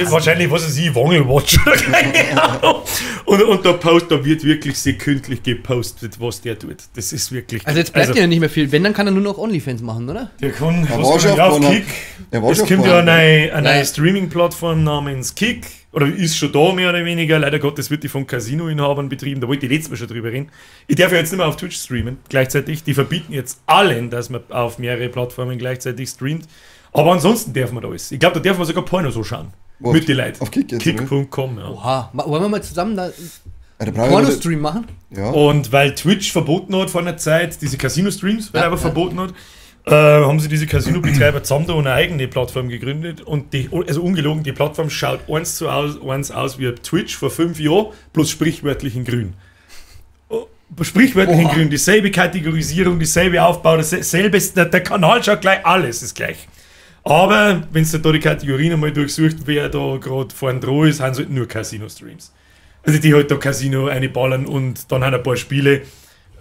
Wahrscheinlich, was weiß ich, Wangelwatch oder keine Ahnung. Und da wird wirklich sekündlich gepostet, was der tut. Das ist wirklich. Also jetzt bleibt ja nicht mehr viel. Wenn, dann kann er nur noch OnlyFans machen, oder? Der kann, Er was war kann schon er auf auf einer- Kick. er war Es schon kommt auf ja einer- eine neue Ja. Streaming-Plattform namens Kick. Oder ist schon da, mehr oder weniger. Leider Gottes wird die von Casino-Inhabern betrieben. Da wollte ich letztes Mal schon drüber reden. Ich darf ja jetzt nicht mehr auf Twitch streamen, gleichzeitig. Die verbieten jetzt allen, dass man auf mehrere Plattformen gleichzeitig streamt. Aber ansonsten darf man da alles. Ich glaube, da darf man sogar Porno so schauen. Wo, Mit den Leuten. auf Kick jetzt, oder? Kick.com, ja. Oha. Wollen wir mal zusammen da Ja, da brauche ich Porno-Stream machen? Ja. Und weil Twitch verboten hat vor einer Zeit, diese Casino-Streams, weil Ja, er aber ja. verboten hat, haben sie diese Casino-Betreiber zusammen da eine eigene Plattform gegründet. Und die, also ungelogen, die Plattform schaut eins aus wie Twitch vor 5 Jahren, bloß sprichwörtlich in grün. Sprichwörtlich in Oha. grün, dieselbe Kategorisierung, dieselbe Aufbau, dasselbe, der Kanal schaut gleich, alles ist gleich. Aber wenn du da die Kategorien einmal durchsucht, wer da gerade vorne dran ist, haben sie halt nur Casino-Streams. Also die halt da Casino einballern und dann haben ein paar Spiele,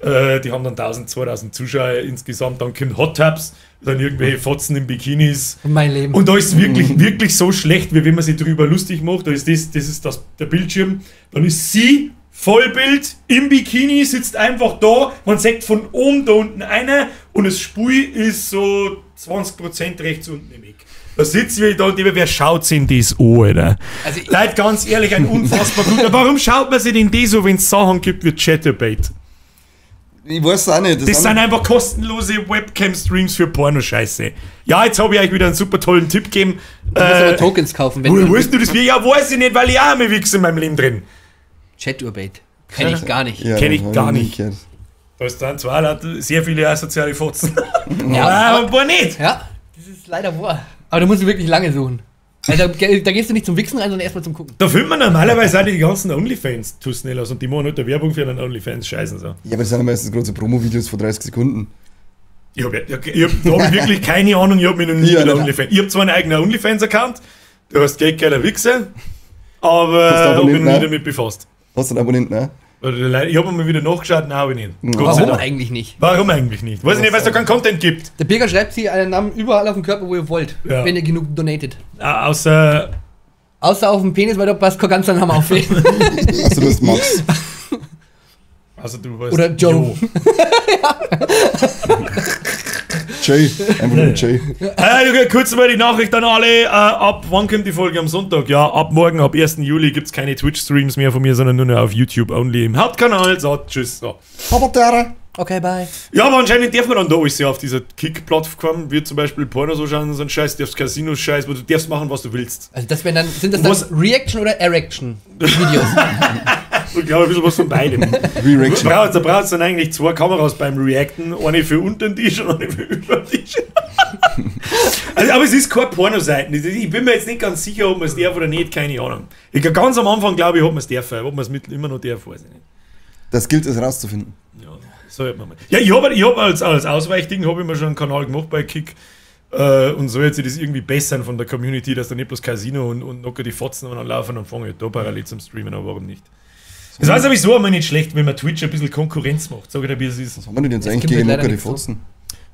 die haben dann 1000, 2000 Zuschauer insgesamt, dann kommt Hot Tubs, dann irgendwelche Fotzen in Bikinis. Mein Leben. Und da ist es wirklich so schlecht, wie wenn man sich drüber lustig macht. Da ist der Bildschirm, dann ist sie Vollbild im Bikini, sitzt einfach da, man sieht von oben da unten einer und das Spiel ist so 20% rechts unten im Eck. Da sitzt wir da und wer schaut sich in das an, Alter? Also ich- Leute, ganz ehrlich, ein unfassbar guter. Warum schaut man sich denn das so, wenn es Sachen gibt wie Chatterbait? Ich weiß auch nicht. Das sind einfach kostenlose Webcam-Streams für Pornoscheiße. Ja, jetzt habe ich euch wieder einen super tollen Tipp gegeben. Du musst aber Tokens kaufen, wenn Woher du weißt du das? Ja, weiß ich nicht, weil ich auch einmal wichse in meinem Leben drin. Chat-Urbait. Kenn ich gar nicht. ja, kenn ich hab gar noch nie nicht. gehört. Da ist dann zwar Leute, sehr viele asoziale Fotzen. Ja, aber ein paar nicht. Ja, das ist leider wahr. Aber du musst wirklich lange suchen. Also, da gehst du nicht zum Wichsen rein, sondern erstmal zum Gucken. Da filmt man normalerweise auch die ganzen OnlyFans zu schnell aus und die machen halt der Werbung für einen OnlyFans scheißen so. Ja, aber das sind ja meistens gerade so Promo-Videos von 30 Sekunden. Da hab ich wirklich keine Ahnung, ich hab mich noch nie Ja, mit nein. OnlyFans. Ich hab zwar einen eigenen OnlyFans-Account, der heißt Geldgeiler Wichser, aber Hast du hab mich Abonnenten, noch nie ne? damit befasst. Hast du einen Abonnenten, ne? Ich hab mal wieder nachgeschaut, nein, hab ich nicht. Gott sei Warum Dank. eigentlich nicht? Warum eigentlich nicht? Weiß ich nicht, weil es da keinen Content gibt. Der Birger schreibt sich einen Namen überall auf den Körper, wo ihr wollt, Ja. wenn ihr genug donatet. Außer Außer auf dem Penis, weil da passt kein ganzer Name auf. Also du hast Max. du weißt. Oder Joe. Jay, einfach nur Jay. Okay, kurz mal die Nachricht an alle. Ab wann kommt die Folge am Sonntag? Ja, ab morgen, ab 1. Juli gibt es keine Twitch-Streams mehr von mir, sondern nur noch auf YouTube only im Hauptkanal. So, tschüss. So. Okay, bye. Ja, aber anscheinend darf man dann da alles ja auf dieser Kick-Plattform, wie zum Beispiel Porno so schauen, so ein Scheiß, darfst Casinos-Scheiß, wo du darfst machen, was du willst. Also das wären dann, sind das Was- dann Reaction oder Erection-Videos? Ich glaube, ein bisschen was von beidem. Reaction. Da braucht es dann eigentlich zwei Kameras beim Reacten, eine für unter den Tisch und eine für über den Tisch. Also, aber es ist keine Pornoseiten. Ich bin mir jetzt nicht ganz sicher, ob man es darf oder nicht, keine Ahnung. Ganz am Anfang glaube ich, ob man es darf, ob man es immer noch darf, weiß ich nicht. Das gilt es rauszufinden. Ja, so hört man mal. Ja, ich hab als Ausweichding habe ich mir schon einen Kanal gemacht bei Kick. Und so jetzt sich das irgendwie bessern von der Community, dass da nicht bloß Casino und locker die Fotzen und dann laufen und fange ich da parallel zum Streamen, aber warum nicht? Das heißt sowieso immer nicht schlecht, wenn man Twitch ein bisschen Konkurrenz macht. Sag ich dir, wie es ist. Was haben wir denn jetzt eigentlich gibt gegen leider lockere nichts so. Fotzen?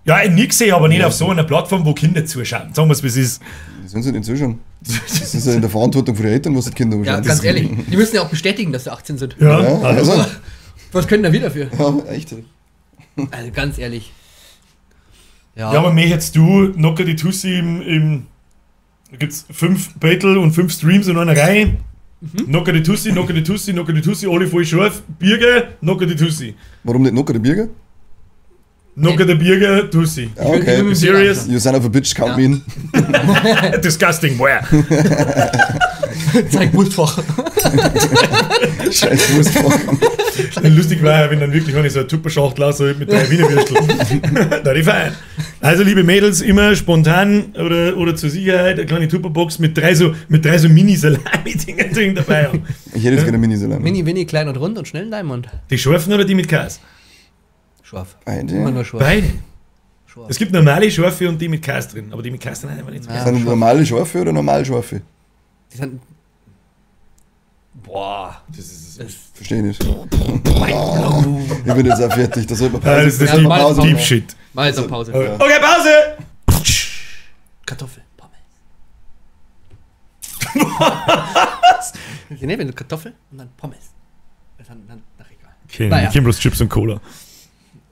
Ja, nix sehe, aber nicht auf so einer Plattform, wo Kinder zuschauen. Sagen wir es, wie es ist. Die sind sie nicht zuschauen. Das ist ja in der Verantwortung für die Eltern, was die Kinder Ja, anschauen. ganz ehrlich. Die müssen ja auch bestätigen, dass sie 18 sind. Ja, Ja, also, Was können da wir dafür? ja, echt. Also ganz ehrlich. Ja, aber mehr hättest du Nocker die Tussi da gibt's 5 Battle und 5 Streams in einer Reihe. Nocker die Tussi, Nocker die Tussi, Nocker die Tussi, alle voll scharf. Birger, Nocker die Tussi. Warum nicht Nocker, der Birger? Nocker der Birger, Tussi. Ja, okay. will- Serious? You son of a bitch, count Ja. me in. Disgusting, where? Zeig Wurstfach. Scheiß Wurstfach. Lustig war ja, wenn dann wirklich so eine Tupperschachtel aus mit 3 Wiener Würsteln. Da die fein. Also liebe Mädels, immer spontan oder zur Sicherheit eine kleine Tupperbox mit drei so Mini-Salami-Dinger drin dabei haben. Ich hätte jetzt gerne Mini-Salami. Mini, Winnie, klein und rund und schnell ein Diamond. Die scharfen oder die mit Käse? Scharf. Beide. Immer nur scharf. Beide. Scharf. Es gibt normale Scharfe und die mit Käse drin, aber die mit Käse sind einfach nicht so Ja. Sind normale Scharfe oder normal Scharfe? Die sind, boah. Das ist Verstehe nicht. Ich bin jetzt auch fertig. Da sollte man das ist Pause. Deep, mal Pause. Deep Shit. Mal jetzt auf Pause. Okay, Pause! Kartoffel, Pommes. Sie nehmen Kartoffel und dann Pommes. Dann ach egal. Okay, Naja. ich kenn bloß Chips und Cola.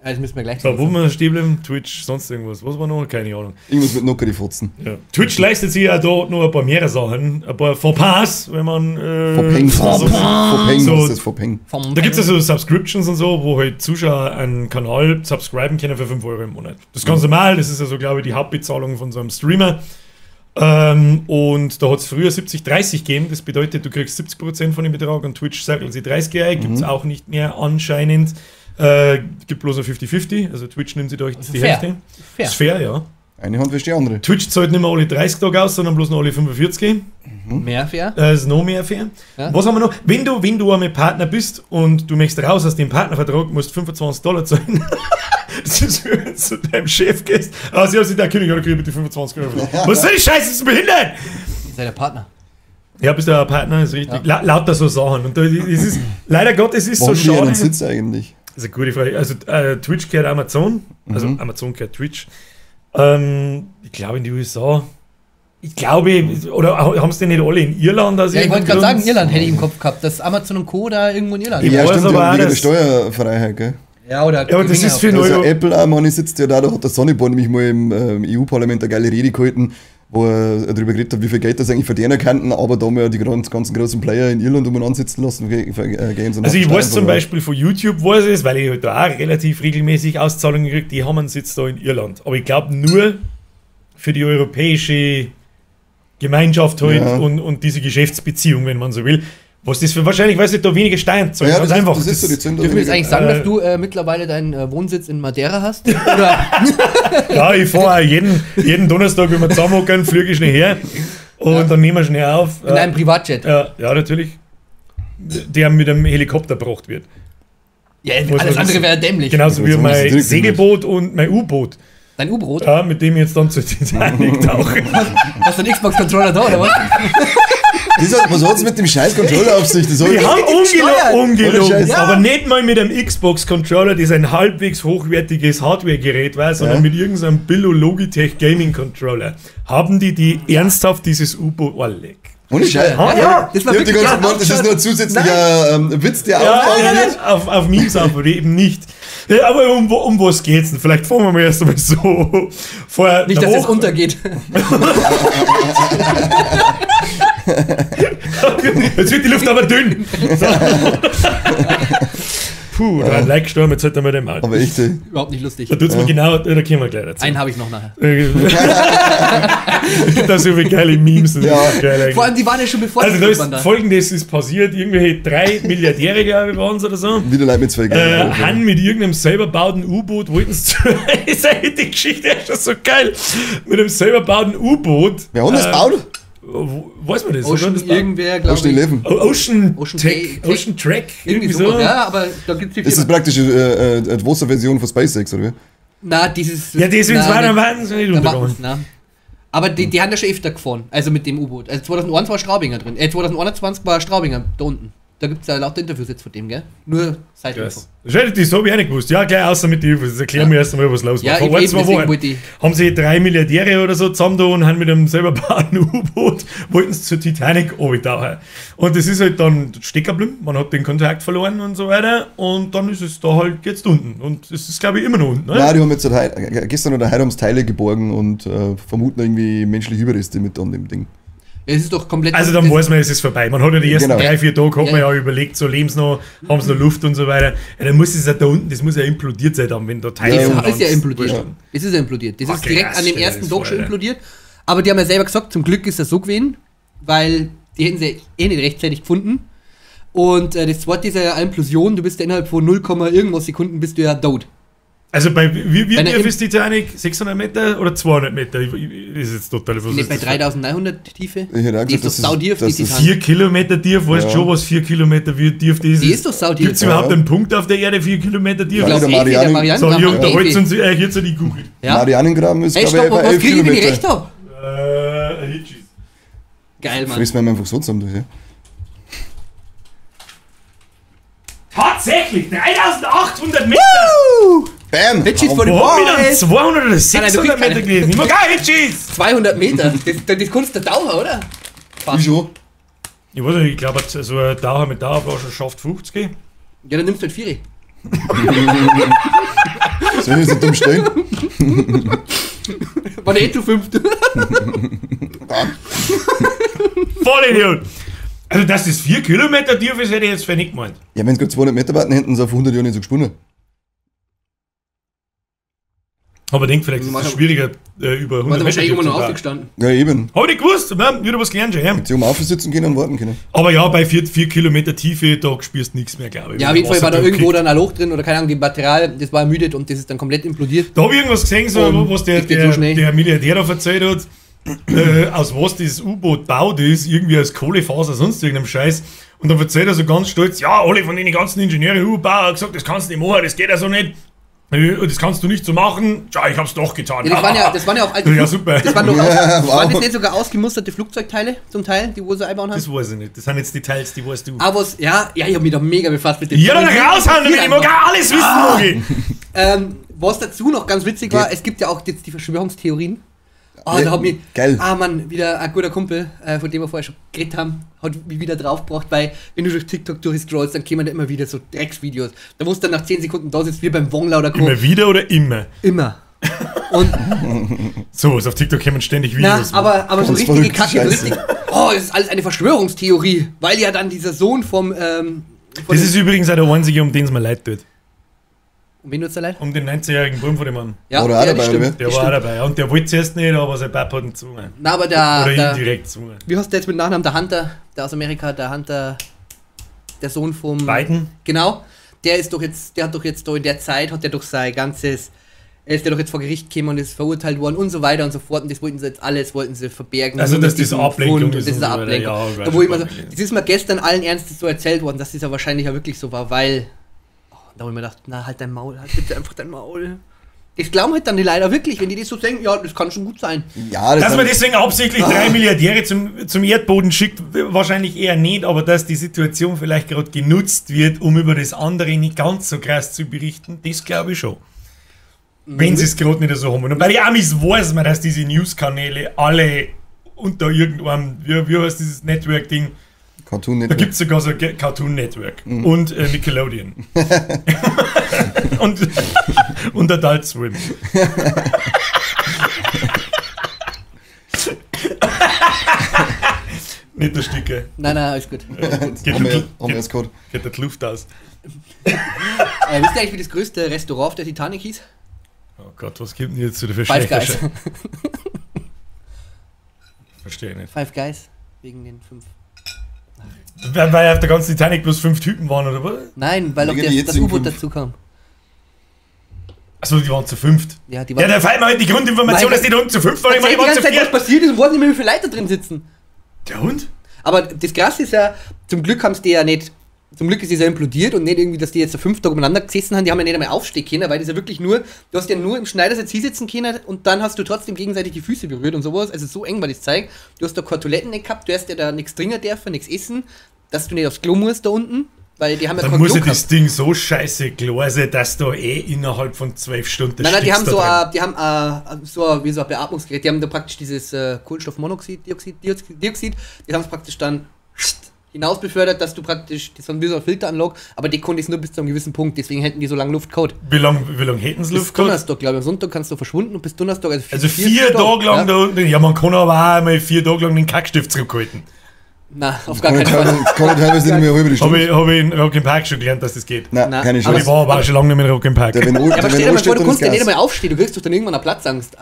Das müssen wir gleich So, wo wir stehen bleiben? Twitch, sonst irgendwas. Was war noch? Keine Ahnung. Irgendwas mit Nocker, die Fotzen. Ja. Twitch leistet sich ja da noch ein paar mehrere Sachen. Ein paar Fauxpas, wenn man. Verpeng. so, Verpeng, so- was ist das? Verpeng. Vom da gibt es ja so Subscriptions und so, wo halt Zuschauer einen Kanal subscriben können für 5 Euro im Monat. Das ist ganz normal, das ist ja so, glaube ich, die Hauptbezahlung von so einem Streamer. Und da hat es früher 70-30 gegeben, das bedeutet, du kriegst 70% von dem Betrag und Twitch sagt sie 30 ein, gibt es auch nicht mehr anscheinend. Gibt bloß ein 50-50, also Twitch nimmt sich da die fair. Hälfte. Fair. Ist fair, ja. Eine Hand wäscht die andere. Twitch zahlt nicht mehr alle 30 Tage aus, sondern bloß noch alle 45. Mehr fair. Das ist noch mehr fair. Ja. Was haben wir noch? Wenn du einmal Partner bist und du möchtest raus aus dem Partnervertrag, musst $25 zahlen. Das ist, wenn du zu deinem Chef gehst. Ah, sie haben sich da König, ja, da krieg ich bitte 25 Euro. Was soll die Scheiße, ist behindert? Ihr seid der Partner. Ja, bist du ein Partner, ist richtig. Lauter so Sachen. Und da, es ist, leider Gottes, es ist Warum so die einen schade. Sitz eigentlich? Das ist eine gute Frage. Also Twitch gehört Amazon. Also Amazon gehört Twitch. Ich glaube in die USA. Ich glaube, oder haben es denn nicht alle in Irland? Aus Ja, ich wollte irgendeinem gerade sagen, Grund? Irland hätte ich im Kopf gehabt. Das Amazon und Co. da irgendwo in Irland. Ich Ja, weiß stimmt, aber ja, auch, wegen der dass- Steuerfreiheit, gell? Ja, oder Ja, aber das ist für Gewinne Euro. Also Apple auch, man sitzt ja da hat der Sonneborn nämlich mal im EU-Parlament eine geile Rede gehalten, wo er darüber geredet hat, wie viel Geld das eigentlich verdienen könnten, aber da haben wir ja die ganzen großen Player in Irland umeinander sitzen lassen. Also ich weiß zum Beispiel von YouTube, weiß ich es, weil ich halt da auch relativ regelmäßig Auszahlungen kriege, die haben einen Sitz da in Irland. Aber ich glaube nur für die europäische Gemeinschaft halt Ja. und diese Geschäftsbeziehung, wenn man so will. Was das für wahrscheinlich, weil sie da weniger Steuern zahlen. Ja, Ganz das einfach. Ist, das ist so, die Dürfen wir jetzt eigentlich sagen, dass du mittlerweile deinen Wohnsitz in Madeira hast? Oder? Ja, ich fahre auch jeden Donnerstag, wenn wir zusammenhocken, fliege ich schnell her. Und dann nehmen wir schnell auf. In einem Privatjet. Ja, natürlich. Der mit einem Helikopter gebracht wird. Ja, alles andere wäre dämlich. Genauso wie Ja, mein Segelboot und mein U-Boot. Dein U-Boot? Ja, mit dem ich jetzt dann zur Titanic tauche. Hast du einen Xbox-Controller da, oder was? Was hat es mit dem scheiß Controller auf sich? Das Wir haben Ohne ungelogen, Scheiß. aber nicht mal mit einem Xbox-Controller, das ein halbwegs hochwertiges Hardware-Gerät war, sondern mit irgendeinem Billo-Logitech Gaming-Controller. Haben die ernsthaft dieses U-Boot... Oh, leck. Ohne Scheiß. Ja, das war Ich hab die wirklich ganze Zeit gemeint, das ist nur ein zusätzlicher Witz, der aufgebaut wird. auf Memes aber eben nicht. Ja, aber um was geht's denn? Vielleicht fangen wir mal erst einmal so vor. Nicht, dass es untergeht. Jetzt wird die Luft aber dünn. So. Puh, da ein Like gestorben, jetzt halt einmal den Maul. Aber echt, ey. Überhaupt nicht lustig. Da tut's mir genau, da können wir gleich dazu. Einen habe ich noch nachher. Es gibt da so viele geile Memes. Das Ja. ist geil eigentlich. Vor allem, die waren ja schon bevor Also da waren ist Folgendes ist passiert, irgendwelche 3 Milliardäre, glaube ich, waren es oder so. Wieder Leute mit zwei Geld. Han mit irgendeinem selber bauten U-Boot wollten sie ist eigentlich die Geschichte ist schon so geil. Mit einem selber bauten U-Boot. Wer hat das gebaut? Weiß man das? Ocean oder? irgendwer, glaube Ocean ich. Eleven. Ocean Ocean Tech, Tech. Ocean Track, Irgendwie so. Ja, aber da gibt es die Ist das Firma. praktisch eine Wasserversion von SpaceX, oder wie? Na, dieses... Ja, deswegen na, war der nicht- wahnsinnig da untergegangen. machen's, na. Aber die haben ja schon öfter gefahren, also mit dem U-Boot. Also 2001 war Straubinger drin. 2021 war Straubinger da unten. Da gibt es ja lauter Interviews jetzt von dem, gell? Nur Side-Info. Das habe ich auch nicht gewusst. Ja, gleich außer mit den Infos. Erklär mir erst einmal, was los war. Ja, Vor eben, ein, zwei deswegen Wochen wollte ich- haben sie 3 Milliardäre oder so zusammen da und haben mit einem selber bauten U-Boot, wollten sie zur Titanic runtertauchen. Und das ist halt dann stecken geblieben. Man hat den Kontakt verloren und so weiter. Und dann ist es da halt jetzt unten. Und es ist, glaube ich, immer noch unten. Ne? Nein, die haben jetzt gestern oder heute haben sie Teile geborgen und vermuten irgendwie menschliche Überreste mit an dem Ding. Es ist doch komplett... Also dann weiß man, es ist vorbei. Man hat ja die ersten Genau. 3-4 Tage hat man Ja. ja überlegt, so leben sie noch, haben sie noch Luft und so weiter. Ja, dann muss es ja da unten, das muss ja implodiert sein dann, wenn da Teile Das Ja, von ist ja uns- implodiert. Ja. Es ist ja implodiert. Das Ah, ist direkt krass, an dem stell dir ersten das Tag vor, schon Alter. implodiert. Aber die haben ja selber gesagt, zum Glück ist das so gewesen, weil die hätten sie eh nicht rechtzeitig gefunden. Und das zweite ist ja Implosion, du bist ja innerhalb von 0, irgendwas Sekunden bist du ja tot. Also wie Wenn er tief im- ist Titanic? 600 Meter oder 200 Meter? Das ist jetzt total Nicht bei 3900 Tiefe. Ich hätte auch Die ist gesagt, doch saudief, die das ist- Titan. 4 Kilometer tief, weißt du Ja. schon, was 4 Kilometer wie tief das ist? Die ist doch sautief. Gibt es überhaupt Ja. einen Punkt auf der Erde 4 Kilometer tief? Ja, Ich glaube, der der Marianen- So, hier Marianengraben. unterhalten uns jetzt die Google. Ja. Marianengraben ist, Ey, glaube ich, stopp, bei was 11 kriege ich, wenn ich recht Kilometer. hab? Hitchis. Geil, Mann. Friss mir einfach so zusammen durch, ja. Tatsächlich, 3800 Meter! Bam! Hitchis vor Wo dem haben wir dann Boys. 200 oder du 600 kriegst Meter keine. gelesen? Immer geil, Hitchis! 200 Meter. Das kannst du Dauer, oder? Wie schon? Ich weiß nicht, ich glaube, so ein Dauer mit Dauerflasche schafft 50. Ja, dann nimmst du halt 4. Soll ich jetzt dumm stehen? War der zu 5. Voll Idiot! Also, dass das 4 Kilometer tief ist, hätte ich jetzt für nicht gemeint. Ja, wenn es gerade 200 Meter warten, hätten sie auf 100 Jahre nicht so gesponnen. Aber ich denke, vielleicht ist es Warte. schwieriger, über 100 War der Meter wahrscheinlich tief immer zu noch tauchen. aufgestanden. Ja, eben. Hab ich nicht gewusst, ja, wieder was gelernt schon, ja. Sie haben aufsitzen können und warten können. Aber ja, bei 4 Kilometer Tiefe, da spürst du nichts mehr, glaube ich. Ja, auf jeden Fall war da Wasser irgendwo kriegt. dann ein Loch drin oder keine Ahnung, die Material, das war ermüdet und das ist dann komplett implodiert. Da habe ich irgendwas gesehen, so, was das geht so schnell. der Milliardär da erzählt hat, aus was dieses U-Boot baut ist, irgendwie aus Kohlefaser, sonst irgendeinem Scheiß. Und dann erzählt er so ganz stolz, ja, alle von den ganzen Ingenieuren U-Bauer haben gesagt, das kannst du nicht machen, das geht ja so nicht. Das kannst du nicht so machen. Tja, ich hab's doch getan. Ja, das waren ja auch alte Ja, super. Das waren, doch Ja, wow. waren das nicht sogar ausgemusterte Flugzeugteile zum Teil, die wo sie einbauen haben? Das weiß ich nicht. Das sind jetzt Details, die weißt du. Aber was, ja, ich habe mich da mega befasst mit dem. Ja, dann raushauen damit, ich mag auch alles wissen, Mogi. Was dazu noch ganz witzig war, es gibt ja auch jetzt die Verschwörungstheorien. Ah, Ja, da hat mich, geil. Mann, wieder ein guter Kumpel, von dem wir vorher schon geredet haben, hat mich wieder draufgebracht, weil wenn du durch TikTok durchscrollst, dann kämen da immer wieder so Drecksvideos. Da wo du dann nach 10 Sekunden da sitzt, wie beim Wonglau oder Co. Immer wieder oder immer? Immer. Und, So, auf TikTok kommen ständig na, Videos. aber so Ganz richtige verrückt, Kacke, so Scheiße. richtig, das ist alles eine Verschwörungstheorie, weil ja dann dieser Sohn vom, Das ist übrigens auch der einzige, um den es mir leid tut. um wen tut's da leid? Um den 19-jährigen Bruder von dem Mann. Ja, Oder auch das dabei, stimmt, oder? Der das war auch stimmt. dabei. Und der wollte zuerst nicht, aber sein Papa hat ihn gezwungen. Na, aber Oder ihn der direkt gezwungen. wie heißt der jetzt mit Nachnamen? Der Hunter, der aus Amerika, der Hunter, der Sohn vom... Biden? Genau. Der hat doch jetzt da in der Zeit, hat er doch sein ganzes Er ist ja doch jetzt vor Gericht gekommen und ist verurteilt worden und so weiter und so fort. Und das wollten sie jetzt alles, verbergen. Also, nur dass mit das diesem Ablenkung Fund. ist Das ist eine und so weiter. Ablenkung. Ja, Da, wo ich mir so, das ist mir gestern allen Ernstes so erzählt worden, dass das ja wahrscheinlich ja wirklich so war, weil. Oh, da habe ich mir gedacht, na, halt dein Maul, halt bitte einfach dein Maul. Das glauben halt dann die leider wirklich, wenn die das so denken, ja, das kann schon gut sein. Ja, Dass man deswegen absichtlich 3 Milliardäre zum Erdboden schickt, wahrscheinlich eher nicht, aber dass die Situation vielleicht gerade genutzt wird, um über das andere nicht ganz so krass zu berichten, das glaube ich schon. Wenn sie es gerade nicht so haben. Und bei den Amis weiß man, dass diese News-Kanäle alle unter irgendeinem, wie heißt dieses Network-Ding? Cartoon Da Network. gibt es sogar so ein Cartoon Network und Nickelodeon. und Adult Swim. Nicht der Stücke. Nein, alles gut. Geht Haben wir jetzt gehört. geht der Luft aus. Wisst ihr eigentlich, wie das größte Restaurant auf der Titanic hieß? Oh Gott, was gibt denn jetzt zu der Five Guys. Verstehe nicht. Five Guys. Wegen den 5. Weil auf der ganzen Titanic bloß 5 Typen waren, oder was? Nein, weil auch Wegen die das jetzigen U-Boot 5. dazu kam. Achso, die waren zu 5. Ja, die Ja, da fällt mir halt die Grundinformation, Mein dass die da unten zu 5 waren. Ich meine, die die waren ganze zu Zeit, was 4. passiert ist und wollten nicht mehr, wie viele Leute drin sitzen. Der Hund? Aber das Krasse ist ja, zum Glück haben sie die ja nicht, zum Glück ist es ja implodiert und nicht irgendwie, dass die jetzt so 5 Tage umeinander gesessen haben, die haben ja nicht einmal aufstehen können, weil das ja wirklich nur, du hast ja nur im Schneidersitz hinsitzen können und dann hast du trotzdem gegenseitig die Füße berührt und sowas, also so eng war das Zeug. Du hast da keine Toiletten nicht gehabt, du hast ja da nichts trinken dürfen, nichts essen, dass du nicht aufs Klo musst da unten, weil die haben ja Dann kein muss Klo ja das Ding so scheiße klar sein, dass da innerhalb von 12 Stunden Nein, die haben stickst so da ein, wie so ein Beatmungsgerät, die haben da praktisch dieses Kohlenstoffmonoxid, Dioxid, die haben es praktisch dann hinaus befördert, dass du praktisch, das sind wie so eine Filteranlage, aber die konnte es nur bis zu einem gewissen Punkt, deswegen hätten die so lange Luft gehabt. Wie lang hätten sie Bis Luft gehabt? Donnerstag, glaube ich, am Sonntag kannst du verschwunden und bis Donnerstag, Also 4 Tage lang ja. da unten. Ja, man kann aber auch einmal 4 Tage lang den Kackstift zurückhalten. Nein, auf gar keinen Fall. Das kann ich teilweise nicht mehr halbe Habe Stunde. hab ich in Rock im Park schon gelernt, dass das geht. Nein, Nein, keine aber Aber ich Chance. war aber auch schon lange nicht mehr in Rock im Park. Der, wenn Ja, aber stell dir mal vor, du dann kannst ja ist nicht Gas. einmal aufstehen, du kriegst doch dann irgendwann eine Platzangst.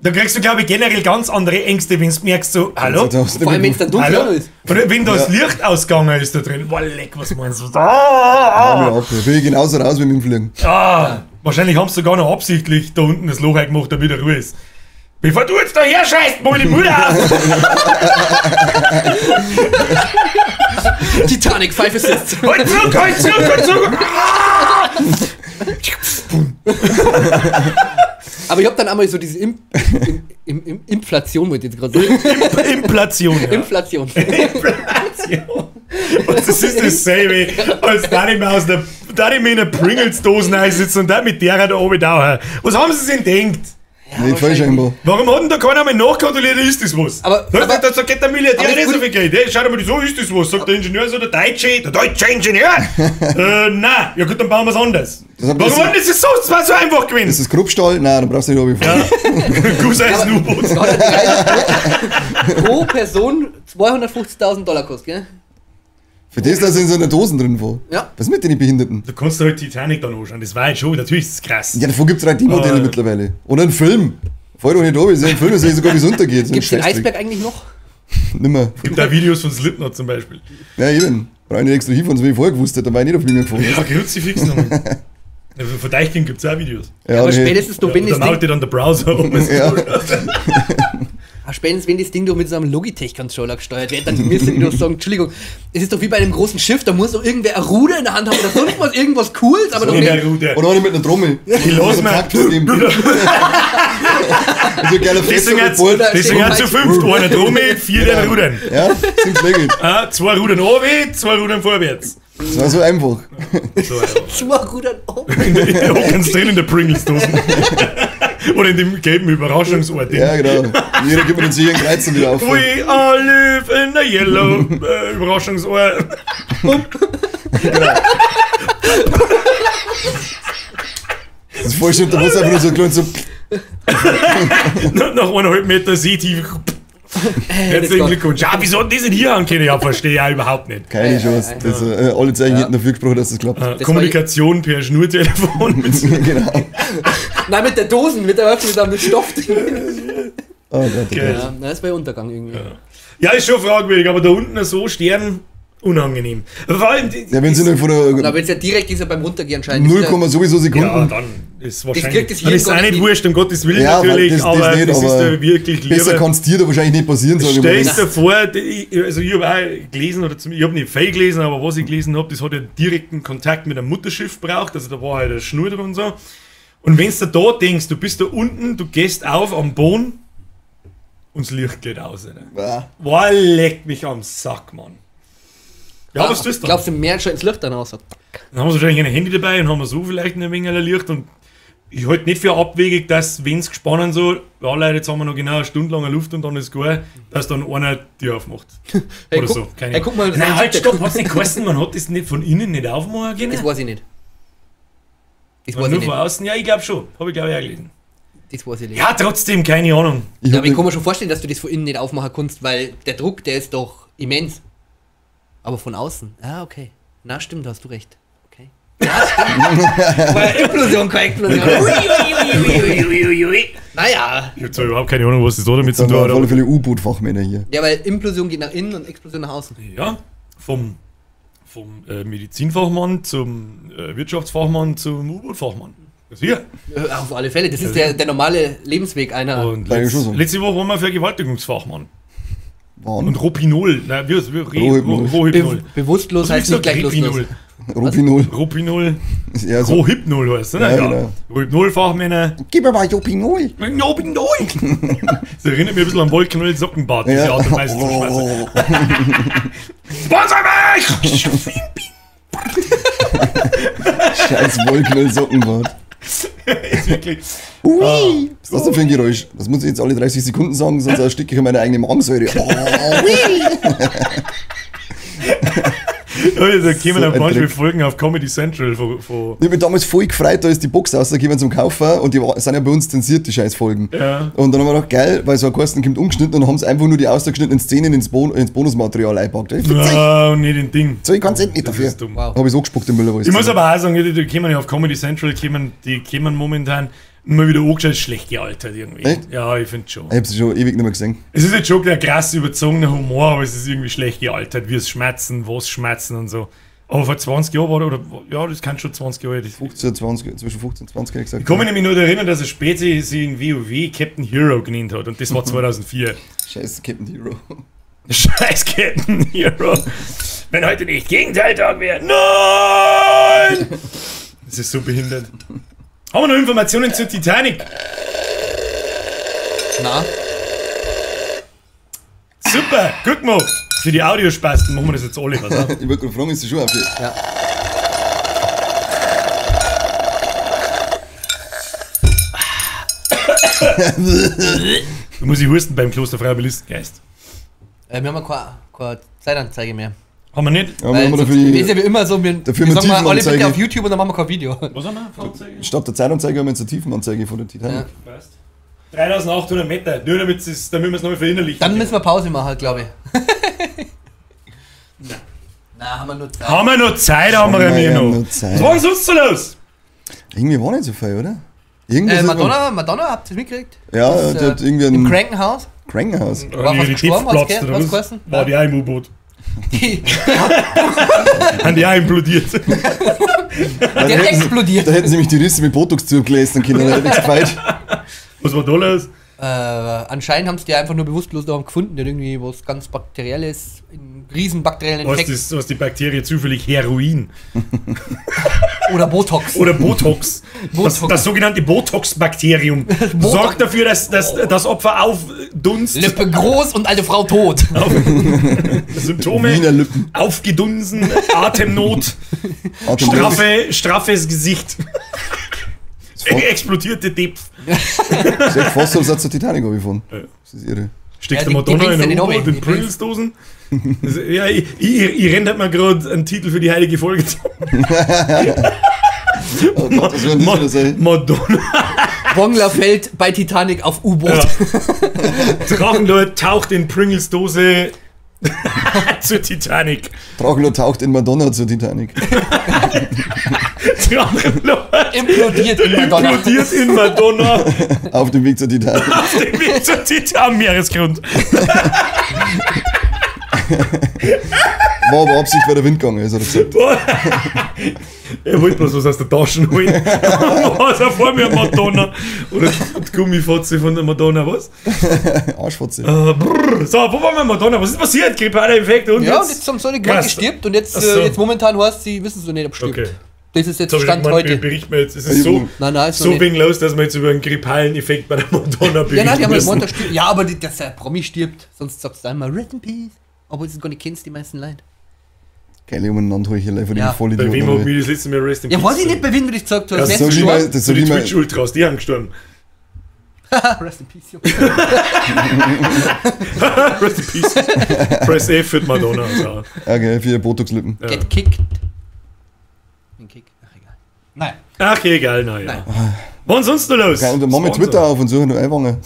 Da kriegst du, glaube ich, generell ganz andere Ängste, wenn du merkst, so, hallo? Da hast du Vor allem, wenn es nicht dann dunkel Hallo? ist. Oder wenn das Ja. Licht ausgegangen ist da drin. Boah, leck, was meinst du? mehr ab. Da bin ich genauso raus wie mit dem Fliegen. Wahrscheinlich haben sie sogar noch absichtlich da unten das Loch eingemacht, damit er Ruhe ist. Bevor du jetzt da her scheißt, mal die Mühle aus! Titanic, 5 Assists. Halt zurück, halt zurück, halt zurück! Aber ich hab dann einmal so diese Inflation, wollte ich jetzt gerade sagen. Inflation. Ja. Inflation. Inflation. Und das ist dasselbe, als da nicht mehr in der Pringles-Dosen einsitzen und da mit derer da oben dauern. Was haben sie sich denn gedacht? Nicht falsch einmal. Warum hat denn da keiner einmal nachkontrolliert, ist das was? Aber- da sagt der Milliardär aber nicht das so viel Geld. Hey, schau dir mal das an, ist das was? Sagt der Ingenieur so, der deutsche Ingenieur? Nein, ja gut, dann bauen wir es anders. Das hat- Warum das- hat das so? Das war so einfach gewesen. Ist das Grubstall? Nein, dann brauchst du nicht runterfahren. Guss-Eisen-U-Boot. Da hat er pro Person $250.000 gekostet, gell? Für das, dass er in so einer Dose drin war. Ja. Was mit den Behinderten? Da kannst du halt Titanic dann anschauen. Das war jetzt schon, natürlich ist es krass. Ja, davon gibt es 3D-Modelle Ah. mittlerweile. Oder einen Film. Fall doch nicht ab, ich sehe einen Film, ich sehe sogar, wie es untergeht. So Gibt's den ein Scheißdreck. Eisberg eigentlich noch? Nimmer. Gibt auch Videos von Slipknot zum Beispiel. Ja, eben. Brauche ich nicht extra hinfahren, so wie ich vorher gewusst hätte, dann war ich nicht auf mich gefahren. Ja, Kruzifix nochmal. Von Deichkind gibt es auch Videos. Ja, Aber nee. spätestens, du, wenn Da das Ding, maut dir dann der Browser um. Ja. spätestens wenn das Ding doch mit so einem Logitech-Controller gesteuert wird, dann müssen die doch sagen, Entschuldigung, es ist doch wie bei einem großen Schiff, da muss doch irgendwer ein Ruder in der Hand haben oder sonst was, irgendwas Cooles, aber doch In nicht. der Route. Oder auch mit einer Trommel. Ich lass mal. Also geiler Deswegen Festival. hat zu 5 einer Trommel, 4 der Rudern. Ja, sind schlägig. 2 Rudern runter, 2 Rudern vorwärts. Das war so einfach. So, ja. Zwei Rudern oben. Da ganz drin in der Pringles-Dose. Oder in dem gelben Überraschungsort. Ja, genau. Jeder gibt mir den sicheren Kreuzen wieder auf. We all live in the yellow Überraschungsort. Das ist voll stimmt, da muss einfach nur so klein so. Nach 1,5 Meter Seetiefe. Herzlichen Glückwunsch. Ja, wieso hat das denn hier ankennen? Ja, verstehe ich ja überhaupt nicht. Keine Chance. Das, alle Zeichen hätten dafür gesprochen, dass das klappt. Kommunikation per Schnurtelefon. Genau. Nein, mit der Dosen, mit der Öffnung, da mit Stoff. Oh Gott, oh Geil. Gott. Ja, das war ja Untergang irgendwie. Ja, ist schon fragwürdig, aber da unten so Stern, unangenehm. Vor allem, Ja, wenn sie nur von Aber der wenn es ja direkt ist, er beim Runtergehen anscheinend. 0, sowieso Sekunden. ja, dann ist wahrscheinlich. kriegt das Dann ist es Hirn auch gar nicht nicht wurscht, um Gottes Willen Ja, natürlich, das aber nicht, das ist aber da wirklich besser lieber. kann es dir da wahrscheinlich nicht passieren, sage ich mal. Stell dir vor, also ich habe auch gelesen, ich habe nicht viel gelesen, aber was ich gelesen habe, das hat ja direkten Kontakt mit einem Mutterschiff braucht, also da war halt eine Schnur drin und so. Und wenn du da denkst, du bist da unten, du gehst auf am Boden und das Licht geht aus. Ne? Ja. Boah, leck mich am Sack, Mann. Ja, was tust du dann? Glaubst du, mehr schon ins Licht dann aus? Dann haben wir wahrscheinlich ein Handy dabei und haben so vielleicht ein wenig Licht und ich halte nicht für abwegig, dass, wenn es gespannt so, ja Leute, jetzt haben wir noch genau eine Stunde lange Luft und dann ist gut, dass dann einer die aufmacht. Hey, Oder guck, so. Keine hey, guck mal, Nein, halt, stopp, hat's nicht geheißen, man hat das nicht von innen nicht aufmachen können? Das weiß ich nicht. Das Und weiß nur ich von nicht. außen? Ja, ich glaube schon. Habe ich glaube ich auch gelesen. Das weiß ich nicht. Ja, trotzdem, keine Ahnung. Ich Ja, hab aber ich nicht- kann mir schon vorstellen, dass du das von innen nicht aufmachen kannst, weil der Druck, der ist doch immens. Aber von außen. Ah, okay. Na, stimmt, da hast du recht. Okay. Ja, stimmt. War eine Implosion, keine Explosion. Naja. Ich habe zwar überhaupt keine Ahnung, was das da damit zu Sind tun wir auf alle hat. Fälle U-Boot-Fachmänner hier. Ja, weil Implosion geht nach innen und Explosion nach außen. Ja, vom Medizinfachmann zum Wirtschaftsfachmann zum U-Boot-Fachmann. Das hier. Auf alle Fälle. Das ist der normale Lebensweg einer. Und Eigentlich schon so. letzte Woche waren wir Vergewaltigungsfachmann. Wann? Und Ropinol. Nein, Rohypnol. Rohypnol. Bewusstlos heißt nicht gleich lustlos. Ropinol. Rupinol. Ropinol. Ja, so. Rohypnol heißt es, ne? Ja, genau. Rohypnol-Fachmänner. Gib mir mal Jopinol. Ropinol. Das erinnert mich ein bisschen an Wolkenöl Sockenbart, diese Ja. Art und Weise zu schmerzen. Sponsor mich! Scheiß Wollknöll Sockenbart. Ist wirklich. Ui. Was ist das denn für ein Geräusch? Das muss ich jetzt alle 30 Sekunden sagen, sonst ersticke ich meine eigene Magensäure. Da kämen So auch ein manchmal Dreck. Folgen auf Comedy Central von Ich habe mich damals voll gefreut, da ist die Box rausgekommen zum Kaufen und die sind ja bei uns zensiert, die Scheißfolgen. Ja. Und dann haben wir gedacht, geil, weil so ein Carsten kommt umgeschnitten und dann haben sie einfach nur die ausgeschnittenen Szenen ins Bonusmaterial eingepackt. Ich verzeih, No, nicht den Ding. so, ich kann es nicht Das dafür. ist dumm. Wow. Habe ich so gespuckt im Müller. Ich muss aber auch sagen, die kommen ja auf Comedy Central, die kommen momentan immer wieder angeschaut, schlecht gealtert irgendwie. Echt? Ja, ich finde schon. Ich habe sie schon ewig nicht mehr gesehen. Es ist jetzt schon der krass überzogene Humor, aber es ist irgendwie schlecht gealtert, wie es schmerzen, was schmerzen und so. Aber vor 20 Jahren war oder ja, das kann schon 20 Jahre alt. 15, 20, zwischen 15 und 20 hätte ich gesagt. Ich kann mich nämlich nur erinnern, dass er später sie in WoW Captain Hero genannt hat und das war 2004. Scheiße, Captain Hero. Scheiß Captain Hero. Wenn heute nicht Gegenteiltag wäre. Nein! Das ist so behindert. Haben wir noch Informationen zur Titanic? Na, Super, guck mal. Für die Audiospasten machen wir das jetzt alle, was auch. Ich wollte gerade fragen, ist sie schon auf die... ja. Du musst ich husten beim Kloster Freiwillistengeist. Wir haben ja keine Zeitanzeige mehr. Haben wir nicht? Ja, wir haben Weil dafür sonst- die, ist ja wie immer so, wir dafür sagen mal alle Motivanzeige. bitte auf YouTube und dann machen wir kein Video. Was haben wir? Fahrzeuge? statt der Zeitanzeige haben wir jetzt eine Tiefenanzeige von der Titanic. Ja. Passt. 3800 Meter, nur damit wir es nochmal verinnerlichen. Dann müssen wir Pause machen, glaube ich. Na, haben wir nur Zeit. haben wir noch Zeit, haben wir ja ja noch. noch Zeit. Was war denn sonst so los? Irgendwie war nicht so viel, oder? Irgendwas hat Madonna, habt ihr das mitgekriegt? Ja, Das, die hat irgendwie Im ein Krankenhaus. Krankenhaus. War fast gestorben, hat's gehört? Hat's geheißen? War die auch im U-Boot. Die, Haben die auch implodiert. die hat explodiert. Da hätten sie mich die Risse mit Botox zugelassen können, da hätte nichts gefeiert. Was war da los? Anscheinend haben sie die einfach nur bewusstlos da gefunden, die hat irgendwie was ganz Bakterielles, einen riesen bakteriellen Was Infekt die Bakterie zufällig Heroin oder Botox. oder Botox. Botox. Das sogenannte Botox-Bakterium Botox. sorgt dafür, dass das Opfer aufdunst, Lippe groß und alte Frau tot. Symptome Wiener Lippen. aufgedunsen, Atemnot, Atemnot. straffes Gesicht, Voll- explodierte Depf. Das ist echt fast so, als zur Titanic gefahren. Ja. Das ist irre. Steckt Ja, der die Madonna bringst in du der nicht U-Boot runter, in die Pringles-Dosen? Also, ja, ich renne halt mal gerade einen Titel für die heilige Folge zu. Oh Gott, was soll denn das wieder sein? Madonna, Wongler fällt bei Titanic auf U-Boot. ja. Drachenlord taucht in Pringles-Dose zur Titanic. Dracula taucht in Madonna zur Titanic. Drachenlord Implodiert in Madonna. implodiert in Madonna Auf dem Weg zur Titanic. auf dem Weg zur Titanic am Meeresgrund. War aber Absicht, weil der Wind gegangen ist, hat er gesagt. Er wollte bloß was aus der Tasche holen. Was er vor mir Madonna. Oder die Gummifotze von der Madonna, was? Arschfotze. So, wo waren wir Madonna? Was ist passiert? Grippaler Effekt und Ja, und jetzt haben so eine Granny stirbt und jetzt, Ach so. jetzt momentan heißt sie, wissen sie nicht, ob stirbt. Okay. Das ist jetzt So, Stand heute. berichten wir jetzt. Es ist so, Nein, ist noch so nicht. wegen los, dass wir jetzt über einen grippalen Effekt bei der Madonna berichten Ja, nein, die haben müssen. gemeint, stirbt. Ja, aber dass der Promi stirbt, sonst sagst du einmal Rest in Peace. Obwohl du es gar nicht kennst, die meisten Leute. Geile Umeinanderheuchelei von Ja. den Vollidioten. Bei wem hat Alter. mich das letzte Mal Rest in Ja, Peace weiß ich nicht, bei wem du das gesagt hast. Ja, Wer so ist wie gestorben? mein- das So so die wie mein- Twitch-Ultras, die haben gestorben. Rest in Peace, Junge. Rest in Peace. Press F für die Madonna. So. Okay, für Botox-Lippen. Ja. Get kicked. Ein Kick. Ach, egal. Nein. Ach, egal, naja. Wann sonst noch los? Und dann machen wir Twitter auf und suchen nur Einwangen.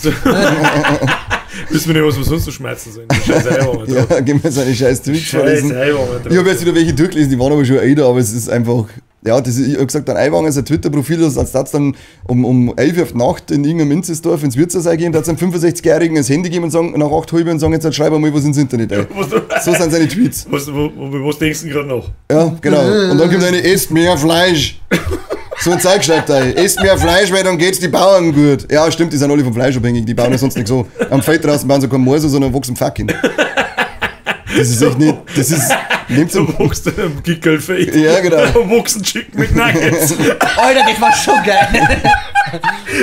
Wissen wir nicht, was wir sonst so schmerzen sollen. Scheiß Eiwanger Ja, drauf. gehen wir seine scheiß Tweets Scheiß vorlesen. Eiwanger Ich habe jetzt wieder welche durchgelesen, die waren aber schon älter, aber es ist einfach. Ja, das ist, ich habe gesagt, ein Eiwanger, sein Twitter-Profil, das als das dann um 11 Uhr auf die Nacht in irgendeinem Minzesdorf ins Wirtshaus gehen, da hat es einem 65-Jährigen das Handy geben und sagen, nach 8:30 und sagen, jetzt schreib mal was ins Internet ein. So sind seine Tweets. Was denkst du denn gerade noch? Ja, genau. Und dann kommt eine, esst mehr Fleisch. So ein Zeug schreibt er. Esst mehr Fleisch, weil dann geht's die Bauern gut. Ja, stimmt, die sind alle vom Fleisch abhängig, die bauen ja sonst nicht so. Am Feld draußen bauen sie kein Morso, sondern wachsen Fucking. Das ist echt nicht, das ist, nehmt Du zum, wuchst in einem Gickelfeld. Ja, genau. Du wuchst einen Chicken McNuggets. Alter, das war schon geil.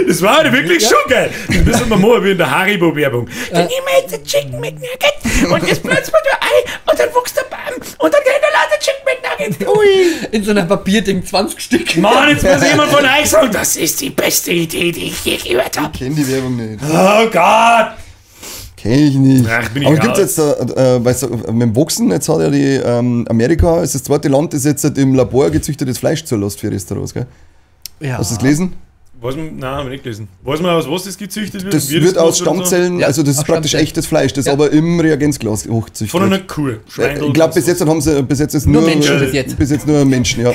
Das war halt wirklich schon geil. Das müssen wir machen wie in der Haribo-Werbung. Dann nehmen wir jetzt den Chicken McNugget und jetzt pflanzen wir da ein und dann wächst der Baum und dann geht der lauter Chicken McNugget. Ui. In so einer Papierding 20 Stück. Mann, jetzt muss jemand von euch sagen, das ist die beste Idee, die ich je gehört habe. ich kenn die Werbung nicht. Oh Gott. Kenn ich nicht. Ach, bin ich Aber gibt raus. jetzt, weißt du, mit dem Wachsen, jetzt hat ja die, Amerika, ist das zweite Land, das jetzt im Labor gezüchtetes Fleisch zulässt für Restaurants, gell? Ja. Hast du das gelesen? Weiß man, nein, haben wir nicht gelesen. Weiß man, aus was das gezüchtet wird? Das Wie wird aus gemacht wird und so? Stammzellen, Ja, also das ist aus praktisch Stammzellen. echtes Fleisch, das Ja. aber im Reagenzglas hochzüchtet. Von einer Kuh. Schwein Ich glaube, bis jetzt haben sie ist Nur Menschen bis jetzt. nur Menschen, ja.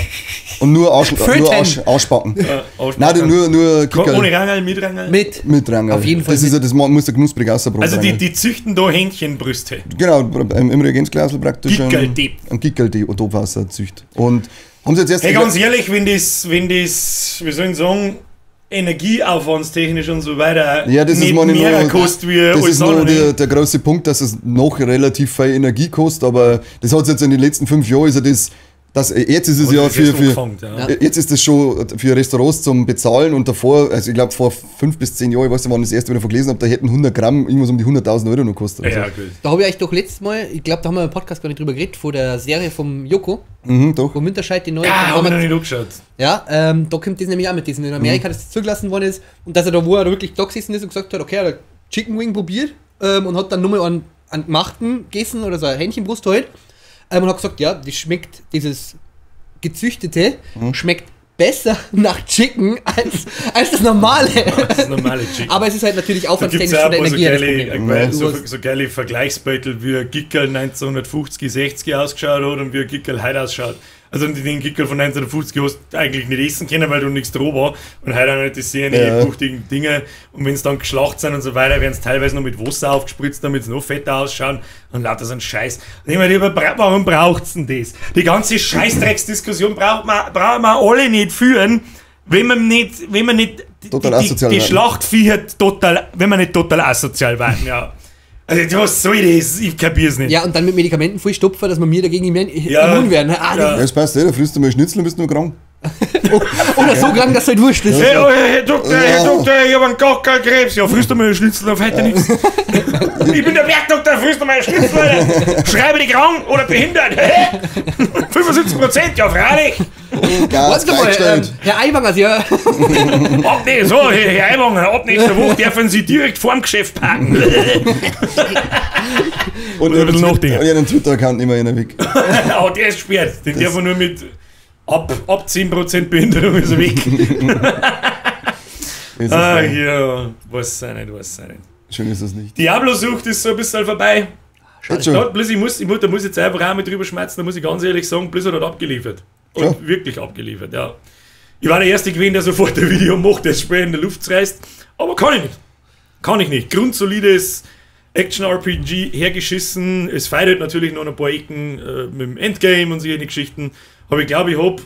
Und nur Föten. Ausspacken. Nein, Nein, nur Kickerl ohne Rangel, mit Rangel. mit Rangel. Auf jeden Fall Das ist ja, das muss der knusprig ausbrot Also sein. die züchten da Hähnchenbrüste. Genau, im Reagenzglas praktisch Gickeldieb. ein Gickeldieb und Topwasser zücht. Und haben sie jetzt erst Hey, ganz ehrlich, wenn das, wie soll ich sagen, energieaufwandstechnisch und so weiter ja, das ist nicht meine mehr nur, kostet wie das alles ist nur andere. der große Punkt, dass es noch relativ viel Energie kostet, aber das hat jetzt in den letzten 5 Jahren, ist ja jetzt ist es Hat ja das erst für angefangen, ja. jetzt ist das schon für Restaurants zum Bezahlen und davor, also ich glaube vor 5 bis 10 Jahren, ich weiß nicht, wann ich das erste wieder vergelesen habe, da hätten 100 Gramm irgendwas um die 100.000 Euro noch gekostet. Also, Ja, gut. Da habe ich euch doch letztes Mal, ich glaube, da haben wir im Podcast gar nicht drüber geredet, vor der Serie vom Joko, doch. wo Winterscheid die neue. Ja, hab ich noch Amaz- nicht angeschaut. Ja, da kommt das nämlich auch mit diesem in Amerika, dass das zugelassen worden ist und dass er da, wo er da wirklich da gesessen ist und gesagt hat, okay, er hat Chicken Wing probiert und hat dann nochmal einen gemachten gegessen oder so eine Hähnchenbrust halt und hat gesagt, ja, das schmeckt, dieses gezüchtete, schmeckt besser nach Chicken als das normale. Das ist normale Chicken. Aber es ist halt natürlich Da gibt es aufwandstechnisch ja von auch der ein paar Energie. das Problem. so geile Vergleichsbeutel, wie ein Gickel 1950, 60 ausgeschaut hat und wie ein Gickel heute ausschaut. Also den Gickel von 1950 hast du eigentlich nicht essen können, weil du nichts drauf war. Und heute auch nicht die sehr Ja. buchtigen Dinge. Und wenn es dann geschlacht sind und so weiter, werden es teilweise noch mit Wasser aufgespritzt, damit es noch fetter ausschauen. Und lauter so ein Scheiß. Und ich meine, warum braucht es denn das? Die ganze Scheißdrecksdiskussion brauchen wir alle nicht führen, wenn man nicht Total asozial die werden. Schlachtviecher wenn wir nicht total asozial werden, ja. Also was soll das? Ich kapier's nicht. Ja, und dann mit Medikamenten voll stopfen, dass wir mir dagegen Ja. immun werden. Ah, Ja. Das passt, da frisst du mal Schnitzel und bist nur krank. Oder so krank, dass es halt wurscht ist. Hey, oh, Herr Doktor, ich hab einen Kackerkrebs. Ja, frisst du mal einen Schnitzel, auf heute nichts. Ich bin der Bergdoktor, frisst du mal einen Schnitzel, Alter. Schreibe dich krank oder behindert. Hä? 75%, ja freilich. Gas Warte mal, gleichgestellt. Herr Aiwanger, ja. Ab nicht, so, Herr Eiwanger, ab nächste Woche dürfen Sie direkt vorm Geschäft parken. Und ein bisschen nachdenken. einen Twitter-Account immer einer weg. Aber der ist gesperrt. Den darf man nur mit ab 10% Behinderung ist er weg. Ist das Ah, nicht. ja, weiß sein nicht. Schön ist das nicht. Diablo-Sucht ist so ein bisschen vorbei. Jetzt Ja, schon. bloß da muss ich jetzt einfach auch mit drüber schmerzen, da muss ich ganz ehrlich sagen, Blizzard hat abgeliefert. Und Ja. wirklich abgeliefert, ja. Ich war der Erste gewesen, der sofort ein Video macht, der das Spray in der Luft reißt. Aber kann ich nicht. Kann ich nicht. Grundsolides Action-RPG hergeschissen. Es feiert natürlich noch ein paar Ecken mit dem Endgame und solche Geschichten. Aber ich glaube, ich habe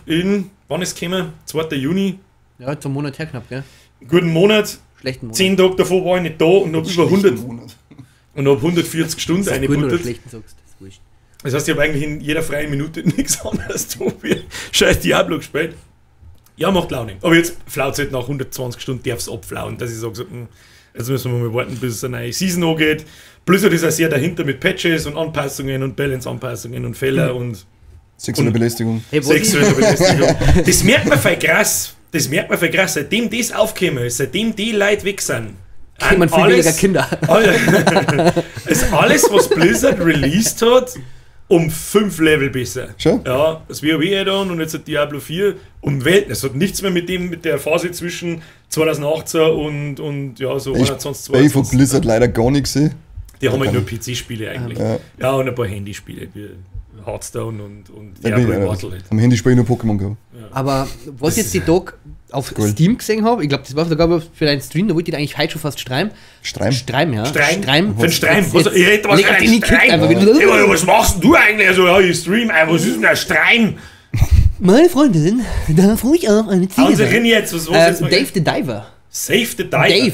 wann ist es gekommen? 2. Juni. Ja, jetzt einen Monat her knapp, gell? Einen guten Monat. Schlechten Monat. 10 Tage davor war ich nicht da und habe über 100 Monat. und habe 140 Stunden Guten oder eingebuttert. schlechten sagst, das ist wurscht. Das heißt, ich habe eigentlich in jeder freien Minute nichts anderes tun wie scheiß Diablo gespielt. Ja, macht Laune. Aber jetzt flaut es halt nach 120 Stunden, darf es abflauen, dass ich sage, so, jetzt müssen wir mal warten, bis eine neue Season angeht. Blizzard ist auch sehr dahinter mit Patches und Anpassungen und Balance-Anpassungen und Fehler und Sexuelle Belästigung. Hey, was sexuelle Belästigung. Das merkt man voll krass. Seitdem das aufgekommen ist, seitdem die Leute weg sind. kriegt man viel weniger Kinder. Ist alles, was Blizzard released hat, um 5 Level besser. Schon? Ja, das WoW dann und jetzt hat Diablo 4 um Welten. Es hat nichts mehr mit der Phase zwischen 2018 und ja, so Ich 21, bin von 22. Blizzard leider gar nicht gesehen. Die haben halt nur PC-Spiele eigentlich. Ja. Ja, und ein paar Handyspiele wie Hearthstone und Da Diablo bin ich, Immortal. Halt. am Handy spiele ich nur Pokémon Go. Aber was ich jetzt die Tag auf Cool. Steam gesehen habe, ich glaube, das war sogar für deinen Stream, da wollte ich den eigentlich heute schon fast streimen. Streim. Streim, ja. Streim? Für den Streim? Jetzt- Was, jetzt- ich rede was leg für auf einen den Kick Streim? einfach wieder. Ja, was machst denn du eigentlich? Also, ja, ich stream. Was ist denn ein Streim? Meine Freundin, da fuhr ich auch eine Hauen Sie Ziege. rein jetzt. Was jetzt mal- Dave the Diver. Save the Diver. Dave.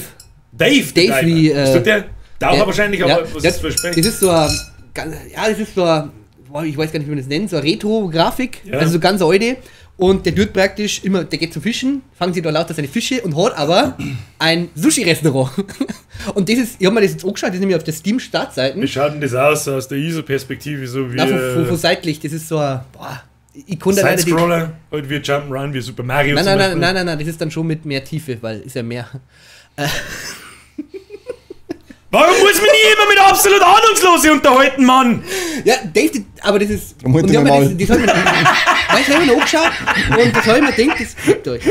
Dave the Dave Diver. wie, Ist das der? Dauer Ja, wahrscheinlich, ja, aber was ist für ein das Spiel? ist so ein, das ist so ein, boah, ich weiß gar nicht, wie man das nennt, so eine Retro-Grafik, Ja. also so ganz alte. Und der tut praktisch immer, der geht zum Fischen, fangen sie da lauter seine Fische und hat aber ein Sushi-Restaurant. Und das ist, ich habe mir das jetzt angeschaut, das ist nämlich auf der Steam-Startseiten. Wie schaut denn das aus der ISO-Perspektive? So wie Ja, von seitlich, das ist so ein, boah, ich konnte leider die... Side-Scroller, halt wie Jump'n'Run, wie Super Mario Nein, zum nein, Beispiel. nein, das ist dann schon mit mehr Tiefe, weil ist ja mehr. Warum muss man nie immer mit absolut Ahnungslosen unterhalten, Mann? Ja, Dave, aber das ist. Dann holt und ihr ich hab normal. mir das habe ich mir noch angeschaut und das habe ich mir gedacht, das kriegt euch.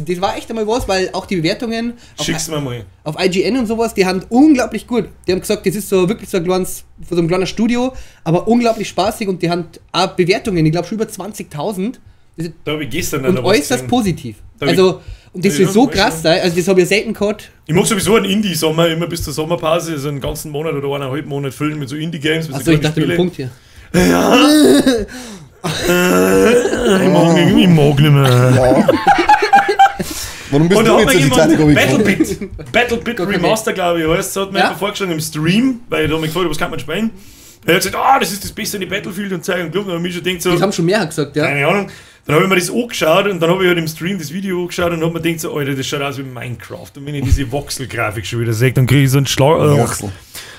Das war echt einmal was, weil auch die Bewertungen Schick's mir mal. auf IGN und sowas, die haben unglaublich gut. Die haben gesagt, das ist so wirklich so ein kleines, von so einem kleinen Studio, aber unglaublich spaßig und die haben auch Bewertungen, ich glaube schon über 20.000. Das ist- Da habe ich gestern dann Und noch was äußerst gesehen. positiv. Da hab Also, und das Ja, will so weiß krass schon. sein, also das habe ich ja selten gehabt. Ich mag sowieso einen Indie-Sommer, immer bis zur Sommerpause, so einen ganzen Monat oder 1,5 Monat füllen mit so Indie-Games. mit so Achso, ich kleinen dachte mit dem Spiele. Punkt hier. Ich mag nicht mehr. Ja. Warum bist Und da du hat mir jetzt in die kleine jemand Gabi Battlebit Okay. Remaster, glaube ich, heißt, hat mir Ja. jemand vorgeschlagen im Stream, weil da habe ich gefragt, was kann man spielen? Er hat gesagt, das ist das Beste in die Battlefield und Zeug und Glück. Und ich schon gedacht, so, Das haben schon mehr gesagt, ja. keine Ahnung. Dann habe ich mir das angeschaut und dann habe ich halt im Stream das Video angeschaut und habe mir gedacht, so, Alter, das schaut aus wie Minecraft. Und wenn ich diese Voxel-Grafik schon wieder sehe, dann kriege ich so einen Schlag. Voxel.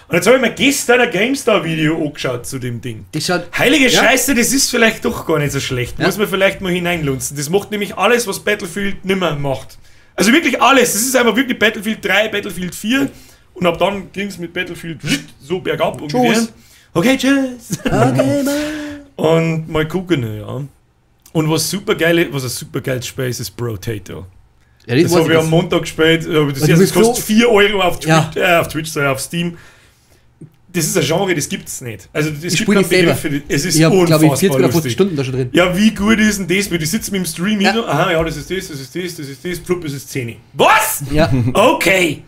Und jetzt habe ich mir gestern ein GameStar-Video angeschaut zu dem Ding. Das schaut. Heilige Ja. Scheiße, das ist vielleicht doch gar nicht so schlecht. Ja. Muss man vielleicht mal hineinlunzen. Das macht nämlich alles, was Battlefield nimmer macht. Also wirklich alles. Das ist einfach wirklich Battlefield 3, Battlefield 4 und ab dann ging es mit Battlefield so bergab ungefähr. Tschüss. Okay, tschüss. Okay, Und mal gucken, ja. Und was ein super geiles Spiel ist, ist Brotato. ja, Das habe ich am Montag gespielt. Aber das du das bist kostet so- 4 Euro auf Ja. Twitch, auf Steam. Das ist ein Genre, das gibt es nicht. Also das Ich gibt spiel keinen das selber. Begriff für das. Es ist Ich habe, glaube ich, 40 unfassbar oder 50 lustig. Stunden da schon drin. Ja, wie gut ist denn das? Weil du sitzt mit dem Stream Ja. hin, aha, ja, das ist das, flupp, ist 10. Was? Ja, Okay.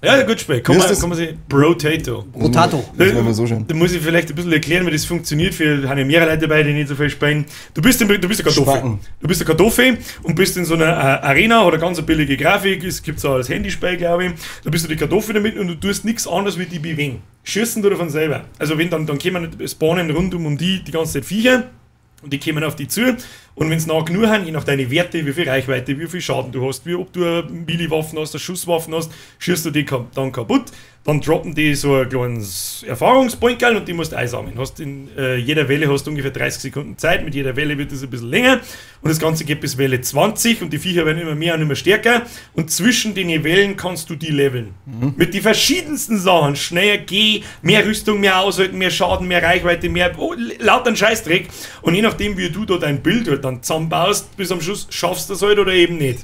Ja, gut Spiel. Kann Wie ist man, das? kann man sehen. Brotato. Rotato. Das werden wir so schauen. Da muss ich vielleicht ein bisschen erklären, wie das funktioniert. Wir haben ja mehrere Leute dabei, die nicht so viel spielen. Du bist eine Kartoffel. Spacken. Du bist eine Kartoffel und bist in so einer Arena oder ganz eine billige Grafik. Es gibt es auch als Handyspiel, glaube ich. Da bist du die Kartoffel damit und du tust nichts anderes wie die bewegen. Schießen du davon selber. Also wenn dann kommen spawnen rund um die ganze Zeit Viecher. Und die kommen auf die zu. Und wenn es nah genug haben, je nach deine Werte, wie viel Reichweite, wie viel Schaden du hast, wie ob du eine Melee-Waffen hast, eine Schusswaffen hast, schießt du die dann kaputt. Dann droppen die so ein kleines Erfahrungspunkt und die musst du einsammeln. Hast in jeder Welle hast du ungefähr 30 Sekunden Zeit. Mit jeder Welle wird es ein bisschen länger. Und das Ganze geht bis Welle 20 und die Viecher werden immer mehr und immer stärker. Und zwischen den Wellen kannst du die leveln. Mit den verschiedensten Sachen. Schneller G, mehr Rüstung, mehr Aushalten, mehr Schaden, mehr Reichweite, mehr lauter Scheißdreck. Und je nachdem, wie du da dein Bild halt dann zusammenbaust, bis am Schluss schaffst du das halt oder eben nicht.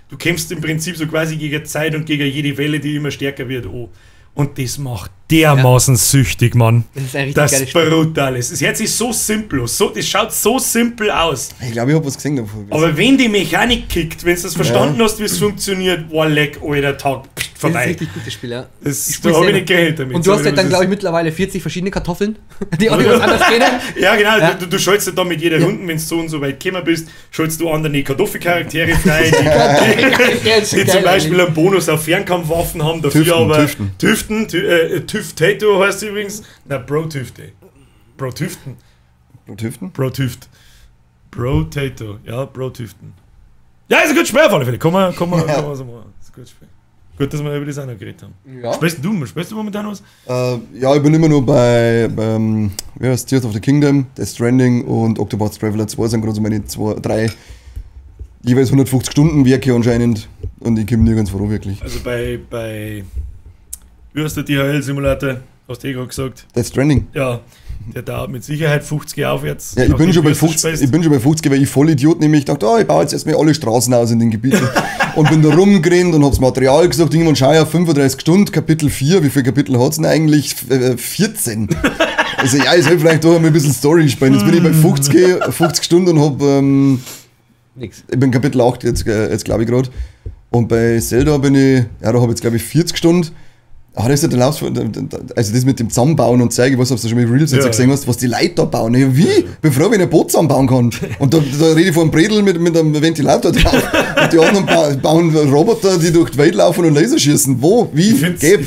Du kämpfst im Prinzip so quasi gegen Zeit und gegen jede Welle, die immer stärker wird. Oh. Und das macht dermaßen süchtig, Mann. Das ist ein richtig Das geiles ist Spiel. brutal. Es hört sich so simpel aus. Das schaut so simpel aus. Ich glaube, ich habe was gesehen davon. Aber wenn die Mechanik kickt, wenn du das verstanden hast, wie es funktioniert, war leck, alter Tag, Das ist ein vorbei. richtig gutes Spiel, ja. Das, Ich da spiel's habe ich selber. nicht gerechnet damit. Und du hast So, ja dann, das glaube ich, ist- mittlerweile 40 verschiedene Kartoffeln, die alle was anderes kennen. Ja, genau, Ja. Du schaltest ja dann mit jeder Runde, wenn du so und so weit gekommen bist, schaltest du andere Kartoffelcharaktere frei, die zum Beispiel einen Bonus auf Fernkampfwaffen haben, dafür Tüften, aber Tüften. Tüftato heißt übrigens, na Bro-Tüfte. Bro-Tüften. Und Hüften? Bro-Tüft. Bro-Tato, ja, Bro-Tüften. Ja, ist ein gutes Spiel auf alle Fälle, komm mal so machen. Ist ein gutes Spiel. Gut, dass wir über das auch noch geredet haben. Ja. Spielst du momentan was? Ja, ich bin immer nur beim wie heißt Tears of the Kingdom, Death Stranding und Octopath Traveler 2 sind gerade so meine 3 jeweils 150 Stunden Werke anscheinend und ich komme nirgends voran wirklich. Also bei wie heißt der DHL-Simulator? Hast du eh gerade gesagt. Death Stranding. Ja, der dauert mit Sicherheit 50 aufwärts. Ja, ich bin schon bei 50, 50. ich bin schon bei 50, weil ich Vollidiot nämlich dachte, ich baue jetzt erstmal alle Straßen aus in den Gebieten und bin da rumgerannt und hab's Material gesucht, irgendwann schaue ich auf 35 Stunden, Kapitel 4, wie viele Kapitel hat's denn eigentlich? 14. Also ja, ich soll vielleicht doch einmal ein bisschen Story spielen. Jetzt bin ich bei 50 Stunden und hab, Nix. ich bin Kapitel 8 jetzt glaube ich gerade. Und bei Zelda bin ich, ja, da habe ich jetzt glaube ich 40 Stunden. Ah, das ist ja der Lauf, also das mit dem Zusammenbauen und zeigen, was du schon mit Reels jetzt Ja. gesehen hast, was die Leute da bauen. Ja, wie? Ich bin froh, wenn ich ein Boot zusammenbauen kann. Und da rede ich von einem Bredel mit einem Ventilator drauf. Und die anderen bauen Roboter, die durch die Welt laufen und Laser schießen. Wo? Wie? Ich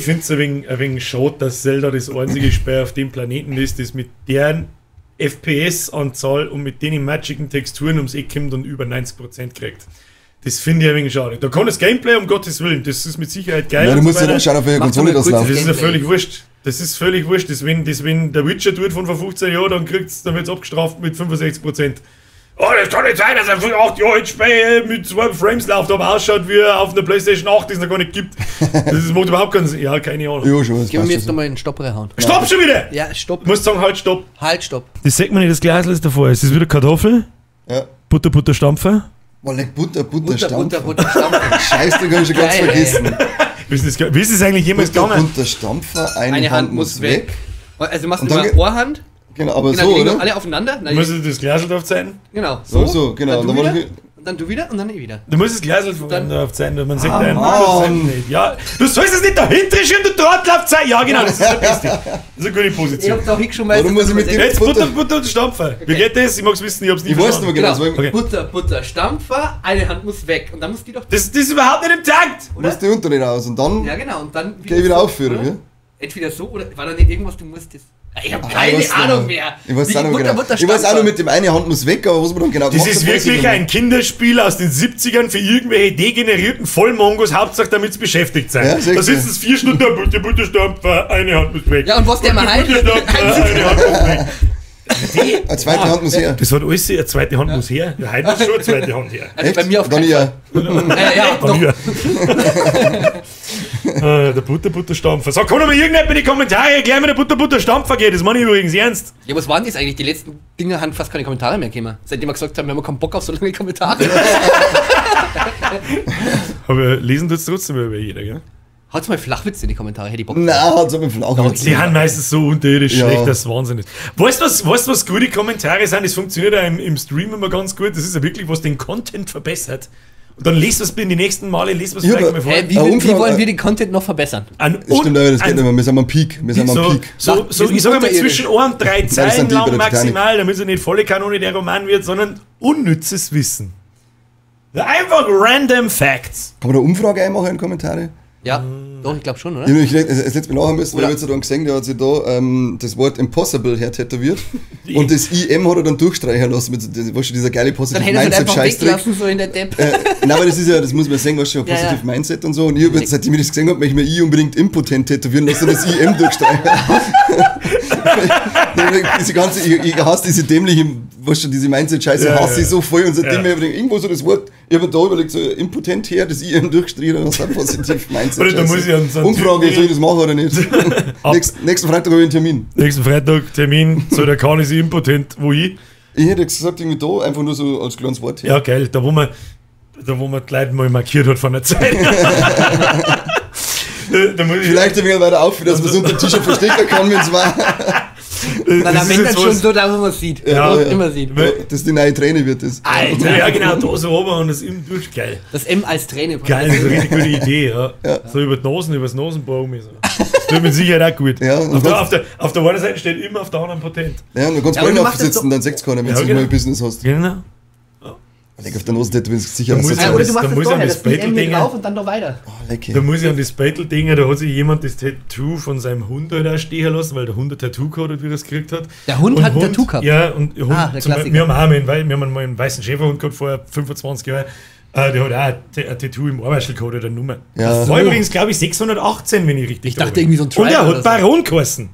finde es ein wenig schade, dass Zelda das einzige Spiel auf dem Planeten ist, das mit deren FPS-Anzahl und mit den magischen Texturen ums Eck kommt und über 90% kriegt. Das finde ich ein wenig schade. Da kann das Gameplay, um Gottes Willen, das ist mit Sicherheit geil. Ja, du und musst so ja dann weiter. schauen, auf welcher Mach Konsole doch mal das kurz läuft. Das ist ja Gameplay. völlig wurscht. Das ist völlig wurscht. Wenn der Witcher tut von vor 15 Jahren, dann wird es abgestraft mit 65%. Oh, das kann nicht sein, dass er für 8 Jahre alt Spiel mit 2 Frames läuft, aber ausschaut wie auf einer Playstation 8, die es noch gar nicht gibt. Das macht überhaupt keinen Sinn. Ja, keine Ahnung. Ja, schon. Das Gib passt mir jetzt schon. nochmal einen Stopp reinhauen. Stopp schon wieder! Ja, stopp. Du musst sagen, halt, stopp. Halt, stopp. Das sagt man nicht, das Glas ist davor. Es ist wieder Kartoffel, Ja. Butter, Stampfer. Boah, leck Butter, Butter, Stampfer. Stampfer. Scheiße, da hab ich schon ganz Geil, vergessen. Wie ist es eigentlich jemals gegangen? Butter, Stampfer, eine Eine Hand muss weg. Also du machst Und immer dann Ohrhand. Genau, aber Genau, so, die liegen oder? alle aufeinander. Nein, Du musst das Glas drauf zeigen. genau. So, genau. Dann Dann du war wieder, das- und dann du wieder und dann ich wieder. Du musst das Glas Dann- drauf zeigen, man sieht einen Mann. nicht. Ja, du sollst es nicht dahinter schön, du Trottel auf zeigen. Ja, genau, das ist der Beste. Das ist eine gute Ich Position. hab's auch hingeschmeißen. Warum muss ich mit dem- Jetzt Butter. Butter und Stampfer. Wie geht das? Ich mag's wissen, ich hab's nie Ich weiß nicht mehr verstanden. genau. Genau. Okay. Butter, Stampfer, eine Hand muss weg. Und dann muss die doch. Das ist überhaupt nicht im Takt. Du musst die Unterricht raus und dann Ja, genau. Und dann geh ich wieder so, aufführen, oder? ja? Entweder so oder war da nicht irgendwas, du musst das. Ich hab Ich keine weiß Ahnung nicht mehr. Ich weiß Wie auch noch Butter, genau. Butter, Ich weiß auch Stampfer. noch mit dem eine Hand muss weg, aber was man dann genau Das gemacht ist hat, weiß ich wirklich nicht ein Kinderspiel aus den 70ern für irgendwelche degenerierten Vollmongos, Hauptsache damit sie beschäftigt sein. Ja, sicher. Da sitzen sie 4 Stunden, Butter, Stampfer, eine Hand muss weg. Ja, und was der mal heilt. Butter, Stampfer, eine Hand muss weg. mehr. Eine zweite Hand muss her. Das hat alles, eine zweite Hand muss her. Ja, heute muss schon eine zweite Hand her. Also bei mir auf Dann keinen ja. Fall. Ja, Dann noch. wieder. Der Butter, Stampfer. So, kann doch mal irgendjemand in die Kommentare erklären, wie der Butter, Stampfer geht. Das meine ich übrigens ernst. Ja, was waren das eigentlich? Die letzten Dinge haben fast keine Kommentare mehr gekommen. Seitdem wir gesagt haben, wir haben keinen Bock auf so lange Kommentare. Aber lesen tut's trotzdem über jeder, gell? Haut's mal Flachwitze in die Kommentare, hätte ich Bock. Nein, hat es aber flach. Die haben meistens so unterirdisch Ja. schlecht, das ist Wahnsinn ist. Weißt du, was gute Kommentare sind? Das funktioniert ja im Stream immer ganz gut. Das ist ja wirklich, was den Content verbessert. Und dann lest du es in die nächsten Male, lest du es Ja, vielleicht aber- mal vor. Wie Umfrage- wollen wir den Content noch verbessern? Ein Das stimmt, aber das geht ein- nicht mehr. Wir sind am Peak. Wir sind am So, Peak. so, wir sind ich sage mal unterirdisch. zwischen 1 und 3 das Zeilen sind die bei lang der Titanic. maximal, damit es nicht volle Kanone der Roman wird, sondern unnützes Wissen. Einfach random Facts. Kann man da Umfrage einmachen in die Kommentare? Ja, doch, ich glaube schon, oder? Ich habe das letzte Mal nachher müssen, weil Oder- ich habe dann gesehen, der hat sich da das Wort Impossible hertätowiert und das IM hat er dann durchstreichen lassen mit weißt du, dieser geile Dann Positive hätte er es halt einfach Mindset-Scheißdreck. weglassen, so in der Depp. Nein, aber das ist ja, das muss man sehen, was schon Ja, Positive ja. Mindset und so. Und ich habe, seitdem ich das gesehen habe, möchte ich mir unbedingt impotent tätowieren lassen, das IM durchstreichen. Diese ganze, ich hasse diese dämliche, weißt du, diese Mindset-Scheiße Ja, hasse ja. ich so voll und seitdem Ja. ich irgendwo so das Wort, ich habe da überlegt, so impotent her, das IM durchgestrichen und das hat positiv Mindset. Oder da muss ich an so einen Umfrage, Typen- soll ich das machen oder nicht? Nächsten Freitag habe ich einen Termin. Nächsten Freitag Termin, so der kann ist impotent, wo ich. Ich hätte gesagt, irgendwie da, einfach nur so als kleines Wort her. Ja, geil, da wo man die Leute mal markiert hat von der Zeit. Vielleicht ein wenig weiter auf, dass man so unter dem T-Shirt verstecken kann, wenn es war. Na, da wenn dann schon so, da wo man es sieht. Ja, immer sieht. Dass die neue Träne wird das. Alter, ja genau, da so oben und das im durch, geil. Das M als Träne. Geil, das ist eine richtig gute Idee, ja. So über die Nasen, über das Nasenbohr um. So. Das tut mit Sicherheit auch gut. Ja, auf der einen Seite steht immer auf der anderen Patent. Ja, und du kannst aber Beine du machst das aufsetzen, dann sagt es keiner, wenn Ja, du genau. mal ein Business hast. Genau. Ich denke, auf der Nase tätowieren ist sicher Da was. muss Ja, ja, oder das- du machst da das muss vorher, ja das das M mit Beuteldinger- drauf und dann noch weiter. Oh, lecker. Da muss ich an das Beuteldinger, da hat sich jemand das Tattoo von seinem Hund halt auch stehen lassen, weil der Hund ein Tattoo gehabt hat, wie er es gekriegt hat. Der Hund Und hat ein Tattoo gehabt? Ja, und Hund, Ah, der Klassiker. wir haben auch mal einen weißen Schäferhund gehabt vor 25 Jahren. Der hat auch ein Tattoo im Ohrwaschel gehabt oder eine Nummer. Ja. Das war übrigens, glaube ich, 618, wenn ich richtig Ich dachte glaube. irgendwie so ein Und er Trial hat oder so. Baron geheißen.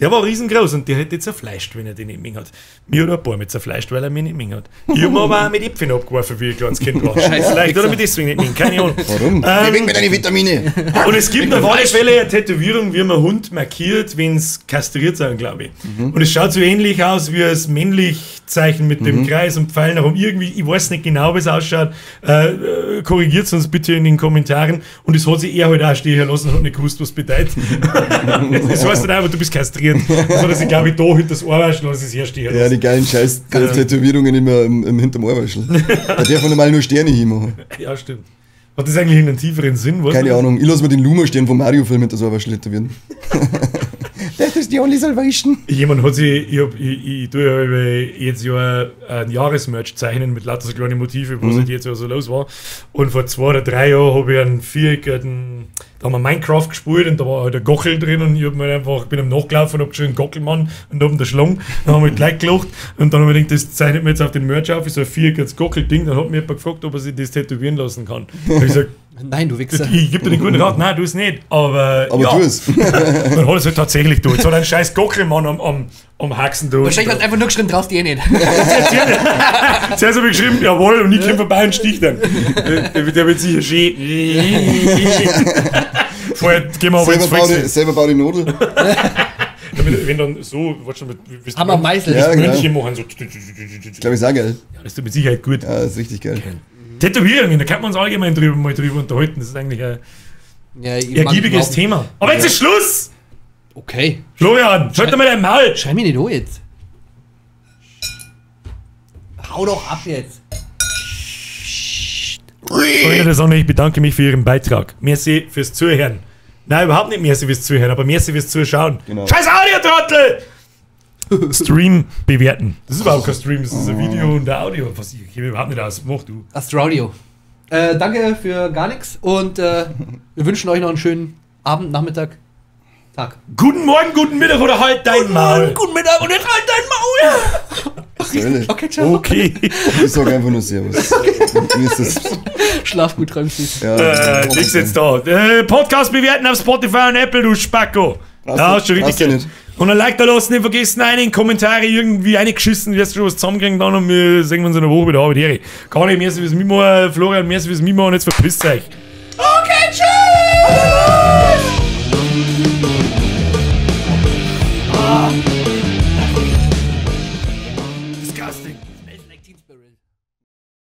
Der war riesengroß und der hätte zerfleischt, wenn er den nicht mehr hat. Mir hat ein paar mit zerfleischt, weil er mich nicht mehr hat. Ich habe aber auch mit Äpfeln abgeworfen, wie ich ein kleines Kind war. Vielleicht oder mit deswegen nicht mehr, keine Ahnung. Warum? Wegen mit deinen Vitamine. Und es gibt auf alle Fälle eine Tätowierung, wie man Hund markiert, wenn es kastriert sein, glaube ich. Und es schaut so ähnlich aus wie das Männlich-Zeichen mit dem Kreis und Pfeil nach oben. Irgendwie, ich weiß nicht genau, wie es ausschaut. Korrigiert uns bitte in den Kommentaren. Und es hat sich er halt auch stehen lassen und hat nicht gewusst, was bedeutet. Das heißt dann einfach, du bist kastriert. Das hat er sich, glaube ich, da hinter das Ohrwaschel lassen, es herstehen Ja, lassen. die geilen Scheiß-Tätowierungen immer hinterm Ohrwaschel. Da darf man normal nur Sterne hinmachen. Ja, stimmt. Hat das eigentlich einen tieferen Sinn? Weißt Keine du? Ahnung. Ich lasse mir den Luma-Stern vom Mario-Film hinter das Ohrwaschel tätowieren. Das ist die only salvation. Jemand hat sich, ich tue ja jetzt ja ein Jahresmerch zeichnen mit lauter so kleinen Motive, was halt jetzt ja so los war. Und vor 2 oder 3 Jahren habe ich einen viereckigen, da haben wir Minecraft gespielt und da war halt ein Gockel drin und ich hab mir einfach, bin am Nachgelaufen und hab geschrieben Gockelmann und oben der Schlang. Dann haben wir gleich gelacht und dann habe ich gedacht, das zeichnet mir jetzt auf den Merch auf, ist so ein viereckiges Gockelding. Dann hat mir jemand gefragt, ob er sich das tätowieren lassen kann. Da hab ich gesagt, Nein, du Wichser. ich gebe dir den guten Rat, nein, du es nicht. Aber Aber ja. tu es. Dann hat er es halt tatsächlich durch. So einen scheiß Gockelmann am Haxen da. Wahrscheinlich hast du einfach nur geschrieben, traust dir eh nicht. Zuerst habe ich geschrieben, jawohl, und ich komme vorbei und stich dann. Der wird sicher schön. Vorher gehen wir aber ins Volksfest. Selber bau die Nudel. Wenn dann so, warte schon, willst Hammer Meißel. Ja, genau. München machen, so. Ich glaube, ist auch geil. Ja, das tut mit Sicherheit gut. Ja, das ist richtig geil. Tätowierungen, da kann man uns allgemein mal drüber unterhalten. Das ist eigentlich ein Ja, ich mag ergiebiges glauben. Thema. Aber jetzt ist Schluss! Okay. Florian, schalt mal dein Maul! Schreib mir nicht an jetzt. Hau doch ab jetzt. Freunde der Sonne, ich bedanke mich für Ihren Beitrag. Merci fürs Zuhören. Nein, überhaupt nicht merci fürs Zuhören, aber merci fürs Zuschauen. Genau. Scheiß Audio-Trottel! Stream bewerten. Das ist überhaupt kein Stream, das ist ein Video und ein Audio. Was, ich kenne überhaupt nicht aus. Mach du. Astraudio. Danke für gar nichts und wir wünschen euch noch einen schönen Abend, Nachmittag, Tag. Guten Morgen, guten Mittag oder halt dein Maul. Guten Mittag und jetzt halt dein Maul! Ehrlich. Okay, ciao. Okay. Ich sage einfach nur Servus. Mir ist das. Schlaf gut, träum süß. Ja, Nix jetzt da. Podcast bewerten auf Spotify und Apple, du Spacko. Ja, hast schon richtig brauchst du gehört. nicht. Und ein Like da lassen, nicht vergessen, einen Kommentare irgendwie eingeschissen, wirst du schon was zusammenkriegen dann und wir sehen uns in der Woche wieder. Gar nicht, merci fürs Mimo, Florian, merci fürs Mimo und jetzt verpisst euch.